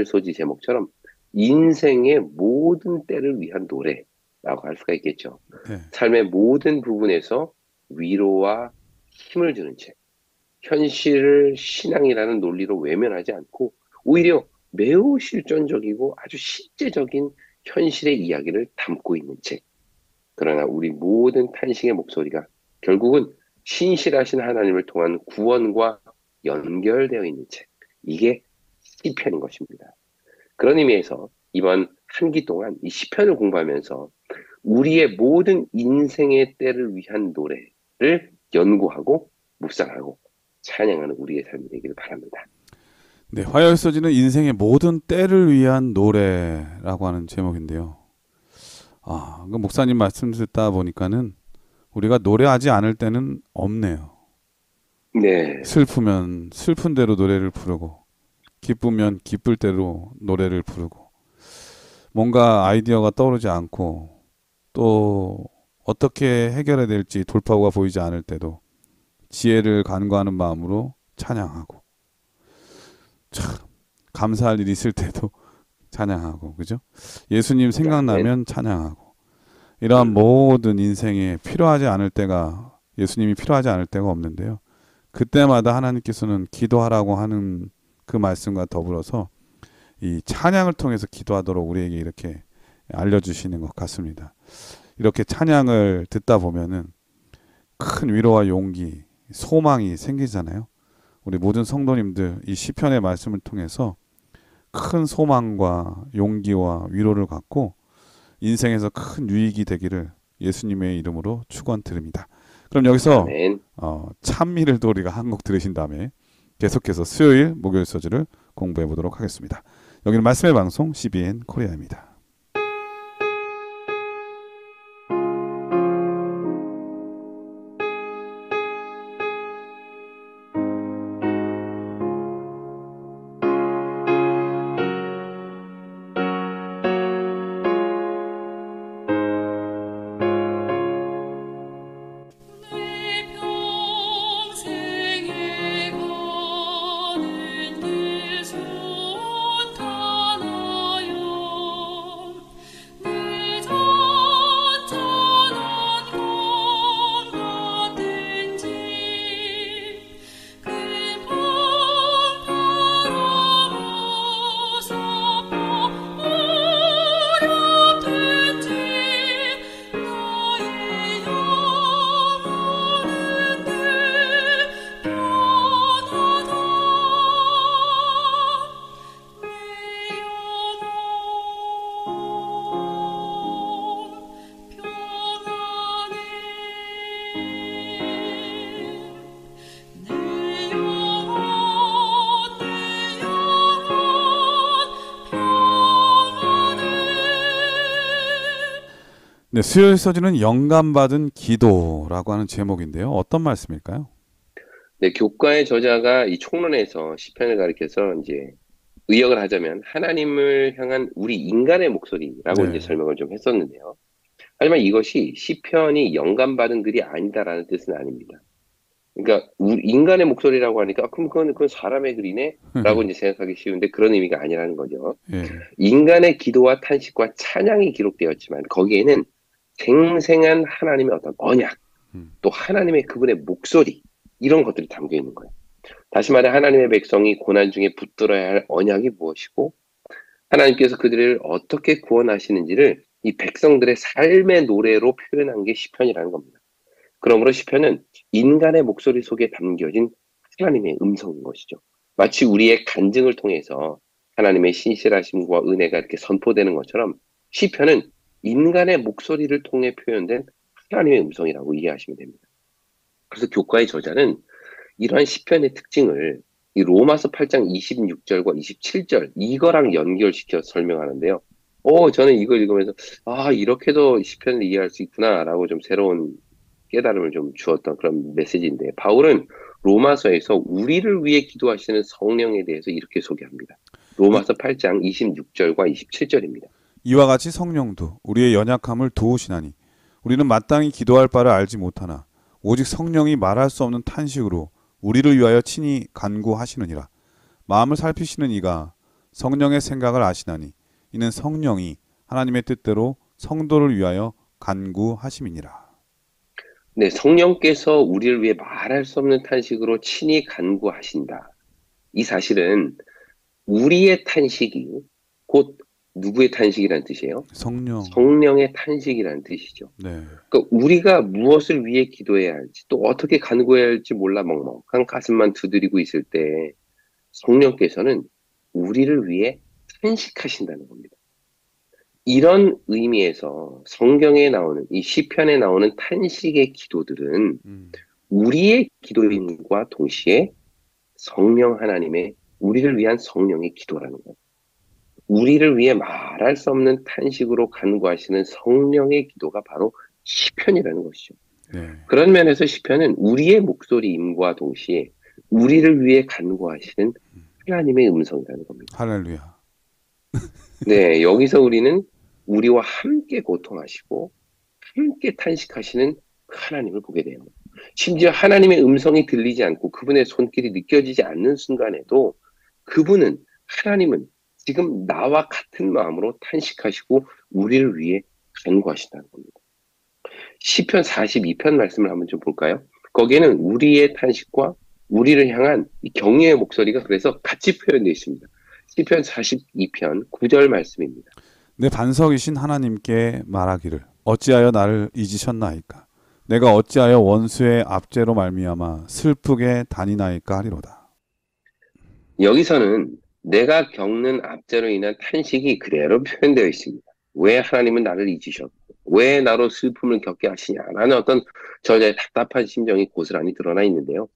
소지 제목처럼 인생의 모든 때를 위한 노래라고 할 수가 있겠죠. 네. 삶의 모든 부분에서 위로와 힘을 주는 책. 현실을 신앙이라는 논리로 외면하지 않고 오히려 매우 실존적이고 아주 실제적인 현실의 이야기를 담고 있는 책. 그러나 우리 모든 탄식의 목소리가 결국은 신실하신 하나님을 통한 구원과 연결되어 있는 책. 이게 시편인 것입니다. 그런 의미에서 이번 한 기 동안 이 시편을 공부하면서 우리의 모든 인생의 때를 위한 노래를 연구하고 묵상하고 찬양하는 우리의 삶이 되기를 바랍니다. 네, 화요일 소지는 인생의 모든 때를 위한 노래라고 하는 제목인데요. 아, 그 목사님 말씀 듣다 보니까는 우리가 노래하지 않을 때는 없네요. 네, 슬프면 슬픈 대로 노래를 부르고, 기쁘면 기쁠 대로 노래를 부르고, 뭔가 아이디어가 떠오르지 않고, 또 어떻게 해결해야 될지 돌파구가 보이지 않을 때도 지혜를 간구하는 마음으로 찬양하고, 참 감사할 일이 있을 때도 찬양하고, 그죠? 예수님 생각나면 찬양하고, 이러한 모든 인생에 필요하지 않을 때가, 예수님이 필요하지 않을 때가 없는데요. 그때마다 하나님께서는 기도하라고 하는 그 말씀과 더불어서 이 찬양을 통해서 기도하도록 우리에게 이렇게 알려주시는 것 같습니다. 이렇게 찬양을 듣다 보면은 큰 위로와 용기, 소망이 생기잖아요. 우리 모든 성도님들 이 시편의 말씀을 통해서 큰 소망과 용기와 위로를 갖고 인생에서 큰 유익이 되기를 예수님의 이름으로 축원드립니다. 그럼 여기서 아멘. 찬미를 또 우리가 한 곡 들으신 다음에 계속해서 수요일, 목요일 소주를 공부해 보도록 하겠습니다. 여기는 말씀의 방송 CBN 코리아입니다. 내 평생에 가는 길 순탄하여 늘 잔잔한 강 같은지 금방 바라보서 어렵든지 나의 영혼은 늘 편하다 내 영혼 평안해 내 영혼 평안해. 네, 수요일 서주는 영감받은 기도라고 하는 제목인데요. 어떤 말씀일까요? 네, 교과의 저자가 이 총론에서 시편을 가리켜서 이제 의역을 하자면 하나님을 향한 우리 인간의 목소리라고 네. 이제 설명을 좀 했었는데요. 하지만 이것이 시편이 영감받은 글이 아니다라는 뜻은 아닙니다. 그러니까 인간의 목소리라고 하니까 그럼 그건 사람의 글이네라고 이제 생각하기 쉬운데 그런 의미가 아니라는 거죠. 예. 인간의 기도와 탄식과 찬양이 기록되었지만 거기에는 생생한 하나님의 어떤 언약, 또 하나님의 그분의 목소리 이런 것들이 담겨 있는 거예요. 다시 말해 하나님의 백성이 고난 중에 붙들어야 할 언약이 무엇이고 하나님께서 그들을 어떻게 구원하시는지를 이 백성들의 삶의 노래로 표현한 게 시편이라는 겁니다. 그러므로 시편은 인간의 목소리 속에 담겨진 하나님의 음성인 것이죠. 마치 우리의 간증을 통해서 하나님의 신실하심과 은혜가 이렇게 선포되는 것처럼 시편은 인간의 목소리를 통해 표현된 하나님의 음성이라고 이해하시면 됩니다. 그래서 교과의 저자는 이러한 시편의 특징을 이 로마서 8장 26절과 27절 이거랑 연결시켜 설명하는데요. 저는 이걸 읽으면서 이렇게도 시편을 이해할 수 있구나라고 좀 새로운 깨달음을 좀 주었던 그런 메시지인데 바울은 로마서에서 우리를 위해 기도하시는 성령에 대해서 이렇게 소개합니다. 로마서 8장 26절과 27절입니다. 이와 같이 성령도 우리의 연약함을 도우시나니 우리는 마땅히 기도할 바를 알지 못하나 오직 성령이 말할 수 없는 탄식으로 우리를 위하여 친히 간구하시느니라. 마음을 살피시는 이가 성령의 생각을 아시나니 이는 성령이 하나님의 뜻대로 성도를 위하여 간구하심이니라. 네, 성령께서 우리를 위해 말할 수 없는 탄식으로 친히 간구하신다. 이 사실은 우리의 탄식이 곧 누구의 탄식이라는 뜻이에요? 성령의 탄식이라는 뜻이죠. 네. 그러니까 우리가 무엇을 위해 기도해야 할지 또 어떻게 간구해야 할지 몰라 먹먹한 가슴만 두드리고 있을 때 성령께서는 우리를 위해 탄식하신다는 겁니다. 이런 의미에서 성경에 나오는 이 시편에 나오는 탄식의 기도들은 우리의 기도임과 동시에 성령 하나님의 우리를 위한 성령의 기도라는 거예요. 우리를 위해 말할 수 없는 탄식으로 간구하시는 성령의 기도가 바로 시편이라는 것이죠. 네. 그런 면에서 시편은 우리의 목소리임과 동시에 우리를 위해 간구하시는 하나님의 음성이라는 겁니다. 할렐루야. 네, 여기서 우리는 우리와 함께 고통하시고 함께 탄식하시는 하나님을 보게 돼요. 심지어 하나님의 음성이 들리지 않고 그분의 손길이 느껴지지 않는 순간에도 하나님은 지금 나와 같은 마음으로 탄식하시고 우리를 위해 간구하신다는 겁니다. 시편 42편 말씀을 한번 좀 볼까요? 거기에는 우리의 탄식과 우리를 향한 이 경외의 목소리가 그래서 같이 표현되어 있습니다. 시편 42편 9절 말씀입니다. 내 반석이신 하나님께 말하기를 어찌하여 나를 잊으셨나이까? 내가 어찌하여 원수의 압제로 말미암아 슬프게 다니나이까 하리로다. 여기서는 내가 겪는 압제로 인한 탄식이 그대로 표현되어 있습니다. 왜 하나님은 나를 잊으셨고 왜 나로 슬픔을 겪게 하시냐라는 어떤 저자의 답답한 심정이 고스란히 드러나 있는데요.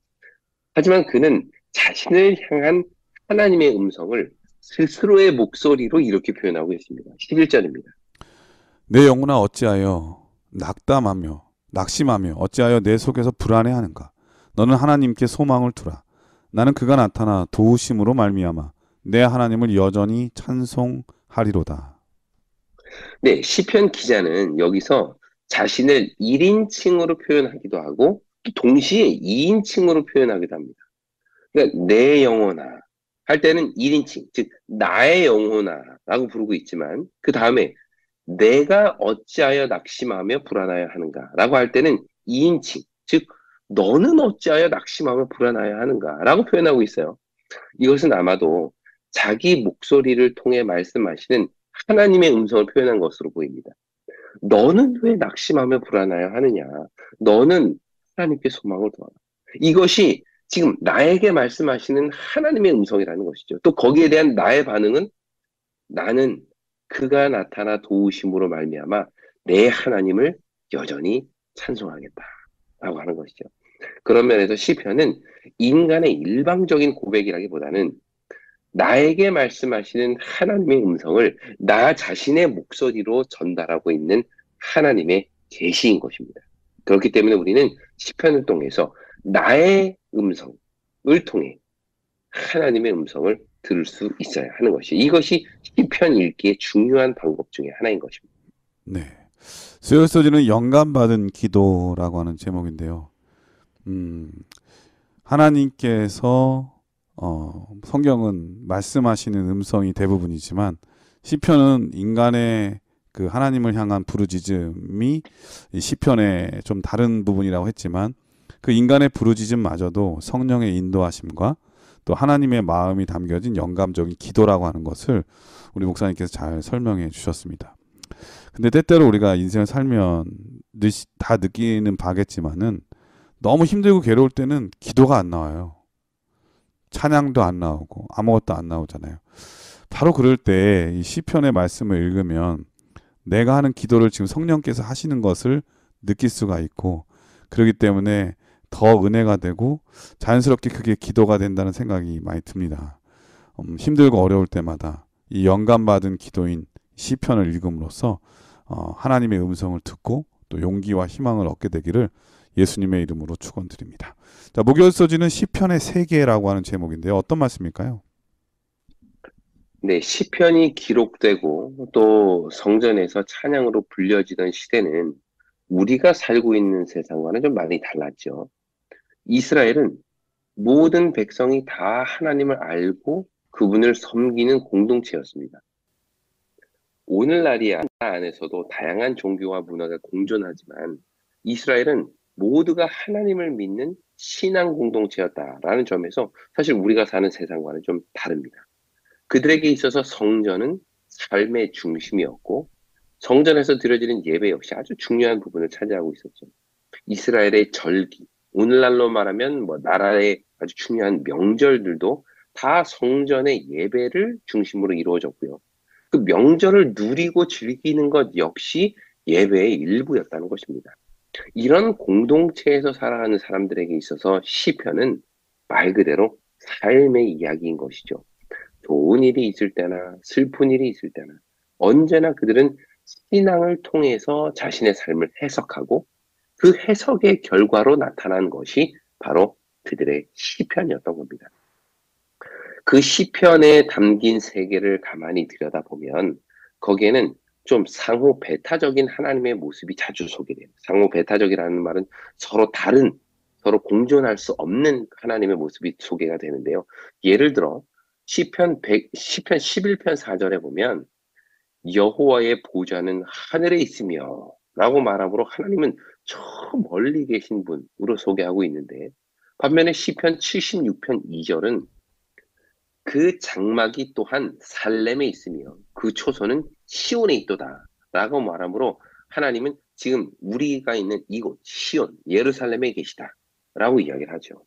하지만 그는 자신을 향한 하나님의 음성을 스스로의 목소리로 이렇게 표현하고 있습니다. 11절입니다. 내 영혼아 어찌하여 낙심하며 어찌하여 내 속에서 불안해하는가? 너는 하나님께 소망을 두라. 나는 그가 나타나 도우심으로 말미암아 내 하나님을 여전히 찬송하리로다. 네, 시편 기자는 여기서 자신을 1인칭으로 표현하기도 하고 또 동시에 2인칭으로 표현하기도 합니다. 그러니까 내 영혼아 할 때는 1인칭, 즉 나의 영혼아 라고 부르고 있지만 그 다음에 내가 어찌하여 낙심하며 불안하여 하는가 라고 할 때는 2인칭, 즉 너는 어찌하여 낙심하며 불안하여 하는가 라고 표현하고 있어요. 이것은 아마도 자기 목소리를 통해 말씀하시는 하나님의 음성을 표현한 것으로 보입니다. 너는 왜 낙심하며 불안하여 하느냐? 너는 하나님께 소망을 두어라. 이것이 지금 나에게 말씀하시는 하나님의 음성이라는 것이죠. 또 거기에 대한 나의 반응은 나는 그가 나타나 도우심으로 말미암아 내 하나님을 여전히 찬송하겠다라고 하는 것이죠. 그런 면에서 시편은 인간의 일방적인 고백이라기보다는 나에게 말씀하시는 하나님의 음성을 나 자신의 목소리로 전달하고 있는 하나님의 계시인 것입니다. 그렇기 때문에 우리는 시편을 통해서 나의 음성을 통해 하나님의 음성을 들을 수 있어야 하는 것이 이것이 시편 읽기의 중요한 방법 중에 하나인 것입니다. 네, 수요일서지는 영감받은 기도라고 하는 제목인데요. 하나님께서 성경은 말씀하시는 음성이 대부분이지만 시편은 인간의 그 하나님을 향한 부르짖음이 이 시편의 좀 다른 부분이라고 했지만 그 인간의 부르짖음마저도 성령의 인도하심과 또 하나님의 마음이 담겨진 영감적인 기도라고 하는 것을 우리 목사님께서 잘 설명해 주셨습니다. 근데 때때로 우리가 인생을 살면 다 느끼는 바겠지만은 너무 힘들고 괴로울 때는 기도가 안 나와요. 찬양도 안 나오고 아무것도 안 나오잖아요. 바로 그럴 때 이 시편의 말씀을 읽으면 내가 하는 기도를 지금 성령께서 하시는 것을 느낄 수가 있고 그렇기 때문에 더 은혜가 되고 자연스럽게 그게 기도가 된다는 생각이 많이 듭니다. 힘들고 어려울 때마다 이 영감받은 기도인 시편을 읽음으로써 하나님의 음성을 듣고 또 용기와 희망을 얻게 되기를 예수님의 이름으로 축원드립니다. 자, 목요일 서지는 시편의 세계라고 하는 제목인데요. 어떤 말씀일까요? 네, 시편이 기록되고 또 성전에서 찬양으로 불려지던 시대는 우리가 살고 있는 세상과는 좀 많이 달랐죠. 이스라엘은 모든 백성이 다 하나님을 알고 그분을 섬기는 공동체였습니다. 오늘날이 안에서도 다양한 종교와 문화가 공존하지만 이스라엘은 모두가 하나님을 믿는 신앙 공동체였다라는 점에서 사실 우리가 사는 세상과는 좀 다릅니다. 그들에게 있어서 성전은 삶의 중심이었고 성전에서 드려지는 예배 역시 아주 중요한 부분을 차지하고 있었죠. 이스라엘의 절기, 오늘날로 말하면 나라의 아주 중요한 명절들도 다 성전의 예배를 중심으로 이루어졌고요. 그 명절을 누리고 즐기는 것 역시 예배의 일부였다는 것입니다. 이런 공동체에서 살아가는 사람들에게 있어서 시편은 말 그대로 삶의 이야기인 것이죠. 좋은 일이 있을 때나 슬픈 일이 있을 때나 언제나 그들은 신앙을 통해서 자신의 삶을 해석하고 그 해석의 결과로 나타난 것이 바로 그들의 시편이었던 겁니다. 그 시편에 담긴 세계를 가만히 들여다보면 거기에는 좀 상호 배타적인 하나님의 모습이 자주 소개돼요. 상호 배타적이라는 말은 서로 다른, 서로 공존할 수 없는 하나님의 모습이 소개가 되는데요. 예를 들어 시편 11편 4절에 보면 여호와의 보좌는 하늘에 있으며 라고 말함으로 하나님은 저 멀리 계신 분으로 소개하고 있는데 반면에 시편 76편 2절은 그 장막이 또한 살렘에 있으며 그 초소는 시온에 있도다 라고 말함으로 하나님은 지금 우리가 있는 이곳 시온 예루살렘에 계시다 라고 이야기를 하죠.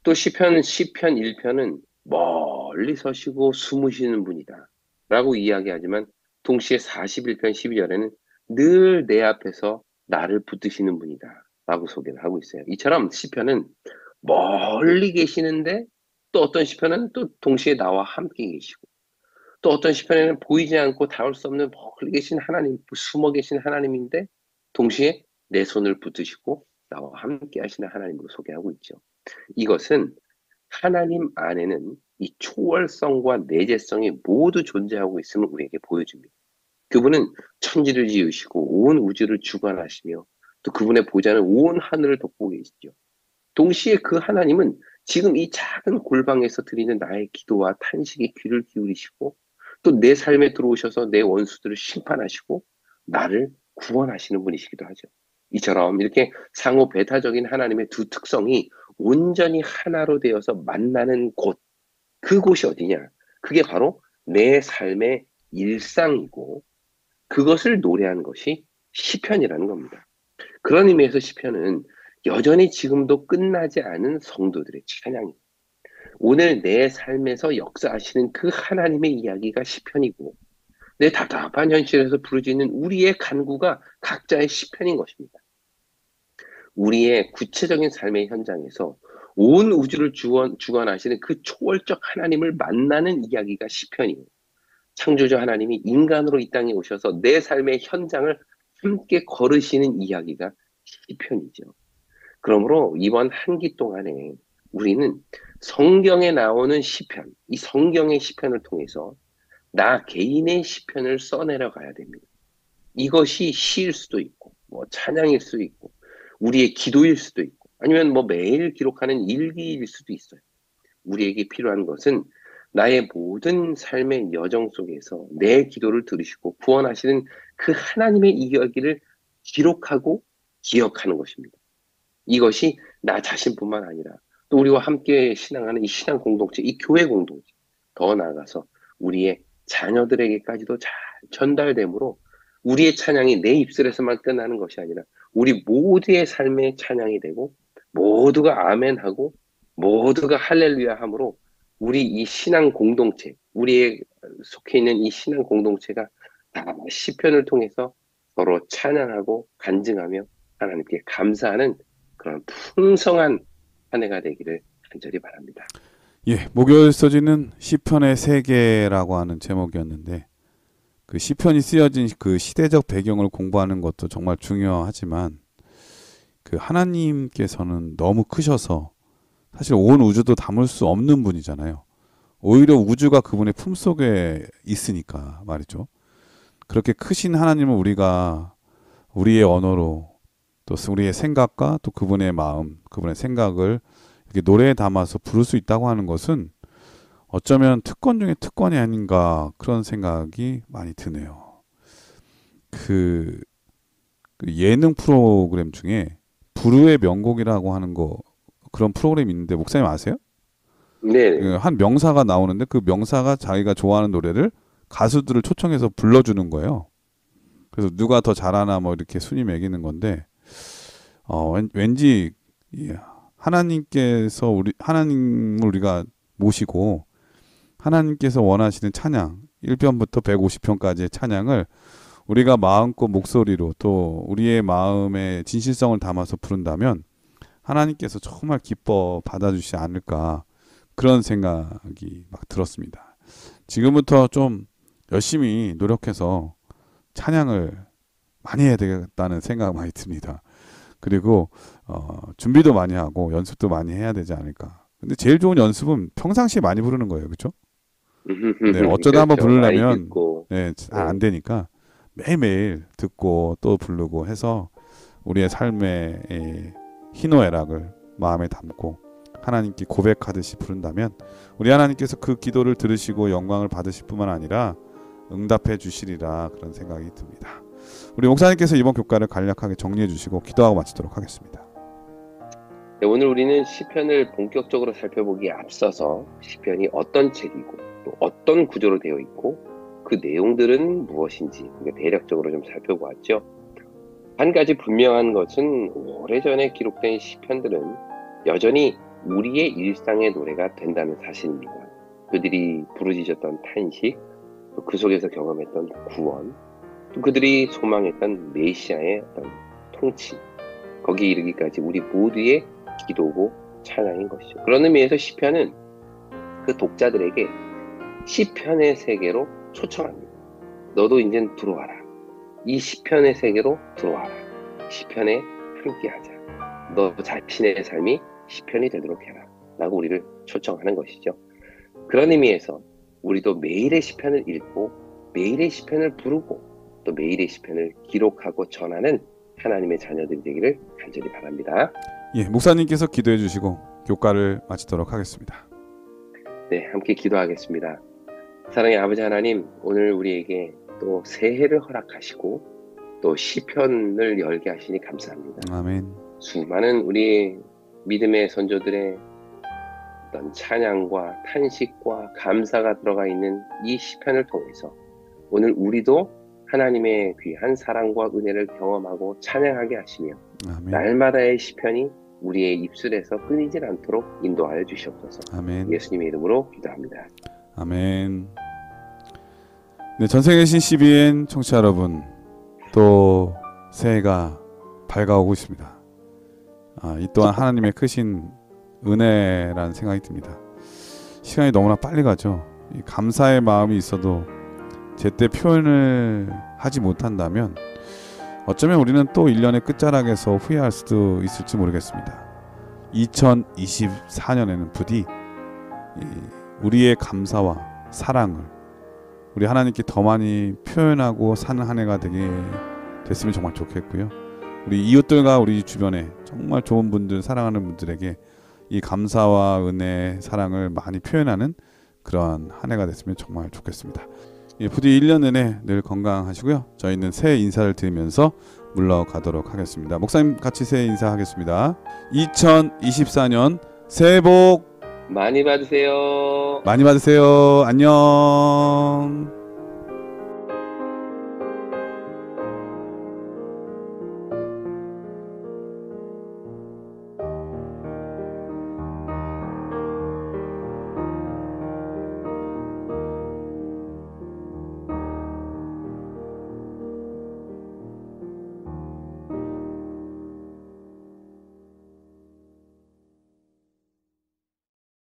또 시편 1편은 멀리 서시고 숨으시는 분이다 라고 이야기하지만 동시에 41편 12절에는 늘 내 앞에서 나를 붙드시는 분이다 라고 소개를 하고 있어요. 이처럼 시편은 멀리 계시는데 또 어떤 시편은 또 동시에 나와 함께 계시고 또 어떤 시편에는 보이지 않고 닿을 수 없는 멀리 계신 하나님, 숨어 계신 하나님인데 동시에 내 손을 붙드시고 나와 함께 하시는 하나님으로 소개하고 있죠. 이것은 하나님 안에는 이 초월성과 내재성이 모두 존재하고 있음을 우리에게 보여줍니다. 그분은 천지를 지으시고 온 우주를 주관하시며 또 그분의 보좌는 온 하늘을 덮고 계시죠. 동시에 그 하나님은 지금 이 작은 골방에서 드리는 나의 기도와 탄식에 귀를 기울이시고 또 내 삶에 들어오셔서 내 원수들을 심판하시고 나를 구원하시는 분이시기도 하죠. 이처럼 이렇게 상호 배타적인 하나님의 두 특성이 온전히 하나로 되어서 만나는 곳, 그곳이 어디냐? 그게 바로 내 삶의 일상이고 그것을 노래하는 것이 시편이라는 겁니다. 그런 의미에서 시편은 여전히 지금도 끝나지 않은 성도들의 찬양입니다. 오늘 내 삶에서 역사하시는 그 하나님의 이야기가 시편이고 내 답답한 현실에서 부르짖는 우리의 간구가 각자의 시편인 것입니다. 우리의 구체적인 삶의 현장에서 온 우주를 주관하시는 그 초월적 하나님을 만나는 이야기가 시편이고 창조주 하나님이 인간으로 이 땅에 오셔서 내 삶의 현장을 함께 걸으시는 이야기가 시편이죠. 그러므로 이번 한 기 동안에 우리는 성경에 나오는 시편, 이 성경의 시편을 통해서 나 개인의 시편을 써내려 가야 됩니다. 이것이 시일 수도 있고, 뭐 찬양일 수도 있고, 우리의 기도일 수도 있고, 아니면 뭐 매일 기록하는 일기일 수도 있어요. 우리에게 필요한 것은 나의 모든 삶의 여정 속에서 내 기도를 들으시고 구원하시는 그 하나님의 이야기를 기록하고 기억하는 것입니다. 이것이 나 자신뿐만 아니라 또 우리와 함께 신앙하는 이 신앙 공동체, 이 교회 공동체, 더 나아가서 우리의 자녀들에게까지도 잘 전달되므로 우리의 찬양이 내 입술에서만 끝나는 것이 아니라 우리 모두의 삶의 찬양이 되고 모두가 아멘하고 모두가 할렐루야 함으로 우리 이 신앙 공동체, 우리의 속해 있는 이 신앙 공동체가 다 시편을 통해서 서로 찬양하고 간증하며 하나님께 감사하는 그런 풍성한 한 해가 되기를 간절히 바랍니다. 예, 목요일 서지는 시편의 세계라고 하는 제목이었는데 그 시편이 쓰여진 그 시대적 배경을 공부하는 것도 정말 중요하지만 그 하나님께서는 너무 크셔서 사실 온 우주도 담을 수 없는 분이잖아요. 오히려 우주가 그분의 품속에 있으니까 말이죠. 그렇게 크신 하나님을 우리가 우리의 언어로 또 우리의 생각과 또 그분의 마음, 그분의 생각을 이렇게 노래에 담아서 부를 수 있다고 하는 것은 어쩌면 특권 중에 특권이 아닌가 그런 생각이 많이 드네요. 그 예능 프로그램 중에 부르의 명곡이라고 하는 거 그런 프로그램이 있는데 목사님 아세요? 네. 한 명사가 나오는데 그 명사가 자기가 좋아하는 노래를 가수들을 초청해서 불러주는 거예요. 그래서 누가 더 잘하나 뭐 이렇게 순위 매기는 건데 왠지 하나님께서 하나님을 우리가 모시고 하나님께서 원하시는 찬양 1편부터 150편까지의 찬양을 우리가 마음껏 목소리로 또 우리의 마음의 진실성을 담아서 부른다면 하나님께서 정말 기뻐 받아주시지 않을까 그런 생각이 막 들었습니다. 지금부터 좀 열심히 노력해서 찬양을 많이 해야 되겠다는 생각 많이 듭니다. 그리고 준비도 많이 하고 연습도 많이 해야 되지 않을까. 근데 제일 좋은 연습은 평상시에 많이 부르는 거예요. 그렇죠? 네, 어쩌다 한번 부르려면 네, 잘 안 되니까 매일매일 듣고 또 부르고 해서 우리의 삶의 희노애락을 마음에 담고 하나님께 고백하듯이 부른다면 우리 하나님께서 그 기도를 들으시고 영광을 받으실 뿐만 아니라 응답해 주시리라 그런 생각이 듭니다. 우리 목사님께서 이번 교과를 간략하게 정리해 주시고 기도하고 마치도록 하겠습니다. 네, 오늘 우리는 시편을 본격적으로 살펴보기에 앞서서 시편이 어떤 책이고 또 어떤 구조로 되어 있고 그 내용들은 무엇인지 대략적으로 좀 살펴보았죠. 한 가지 분명한 것은 오래전에 기록된 시편들은 여전히 우리의 일상의 노래가 된다는 사실입니다. 그들이 부르짖었던 탄식, 그 속에서 경험했던 구원, 또 그들이 소망했던 메시아의 어떤 통치, 거기에 이르기까지 우리 모두의 기도고 찬양인 것이죠. 그런 의미에서 시편은 그 독자들에게 시편의 세계로 초청합니다. 너도 이제 들어와라. 이 시편의 세계로 들어와라. 시편에 함께하자. 너 자신의 삶이 시편이 되도록 해라. 라고 우리를 초청하는 것이죠. 그런 의미에서 우리도 매일의 시편을 읽고 매일의 시편을 부르고 또 매일의 시편을 기록하고 전하는 하나님의 자녀들이 되기를 간절히 바랍니다. 예, 목사님께서 기도해 주시고 교과를 마치도록 하겠습니다. 네, 함께 기도하겠습니다. 사랑의 아버지 하나님, 오늘 우리에게 또 새해를 허락하시고 또 시편을 열게 하시니 감사합니다. 아멘. 수많은 우리 믿음의 선조들의 어떤 찬양과 탄식과 감사가 들어가 있는 이 시편을 통해서 오늘 우리도 하나님의 귀한 사랑과 은혜를 경험하고 찬양하게 하시며 아멘. 날마다의 시편이 우리의 입술에서 끊이질 않도록 인도하여 주시옵소서. 아멘. 예수님의 이름으로 기도합니다. 아멘. 네, 전생에 계신 CBN 청취자 여러분, 또 새해가 밝아오고 있습니다. 이 또한 하나님의 크신 은혜라는 생각이 듭니다. 시간이 너무나 빨리 가죠. 이 감사의 마음이 있어도 제때 표현을 하지 못한다면 어쩌면 우리는 또 1년의 끝자락에서 후회할 수도 있을지 모르겠습니다. 2024년에는 부디 우리의 감사와 사랑을 우리 하나님께 더 많이 표현하고 사는 한 해가 되게 됐으면 정말 좋겠고요. 우리 이웃들과 우리 주변에 정말 좋은 분들, 사랑하는 분들에게 이 감사와 은혜, 사랑을 많이 표현하는 그러한 한 해가 됐으면 정말 좋겠습니다. 예, 부디 1년 내내 늘 건강하시고요. 저희는 새해 인사를 드리면서 물러가도록 하겠습니다. 목사님 같이 새해 인사하겠습니다. 2024년 새해 복 많이 받으세요. 많이 받으세요. 안녕.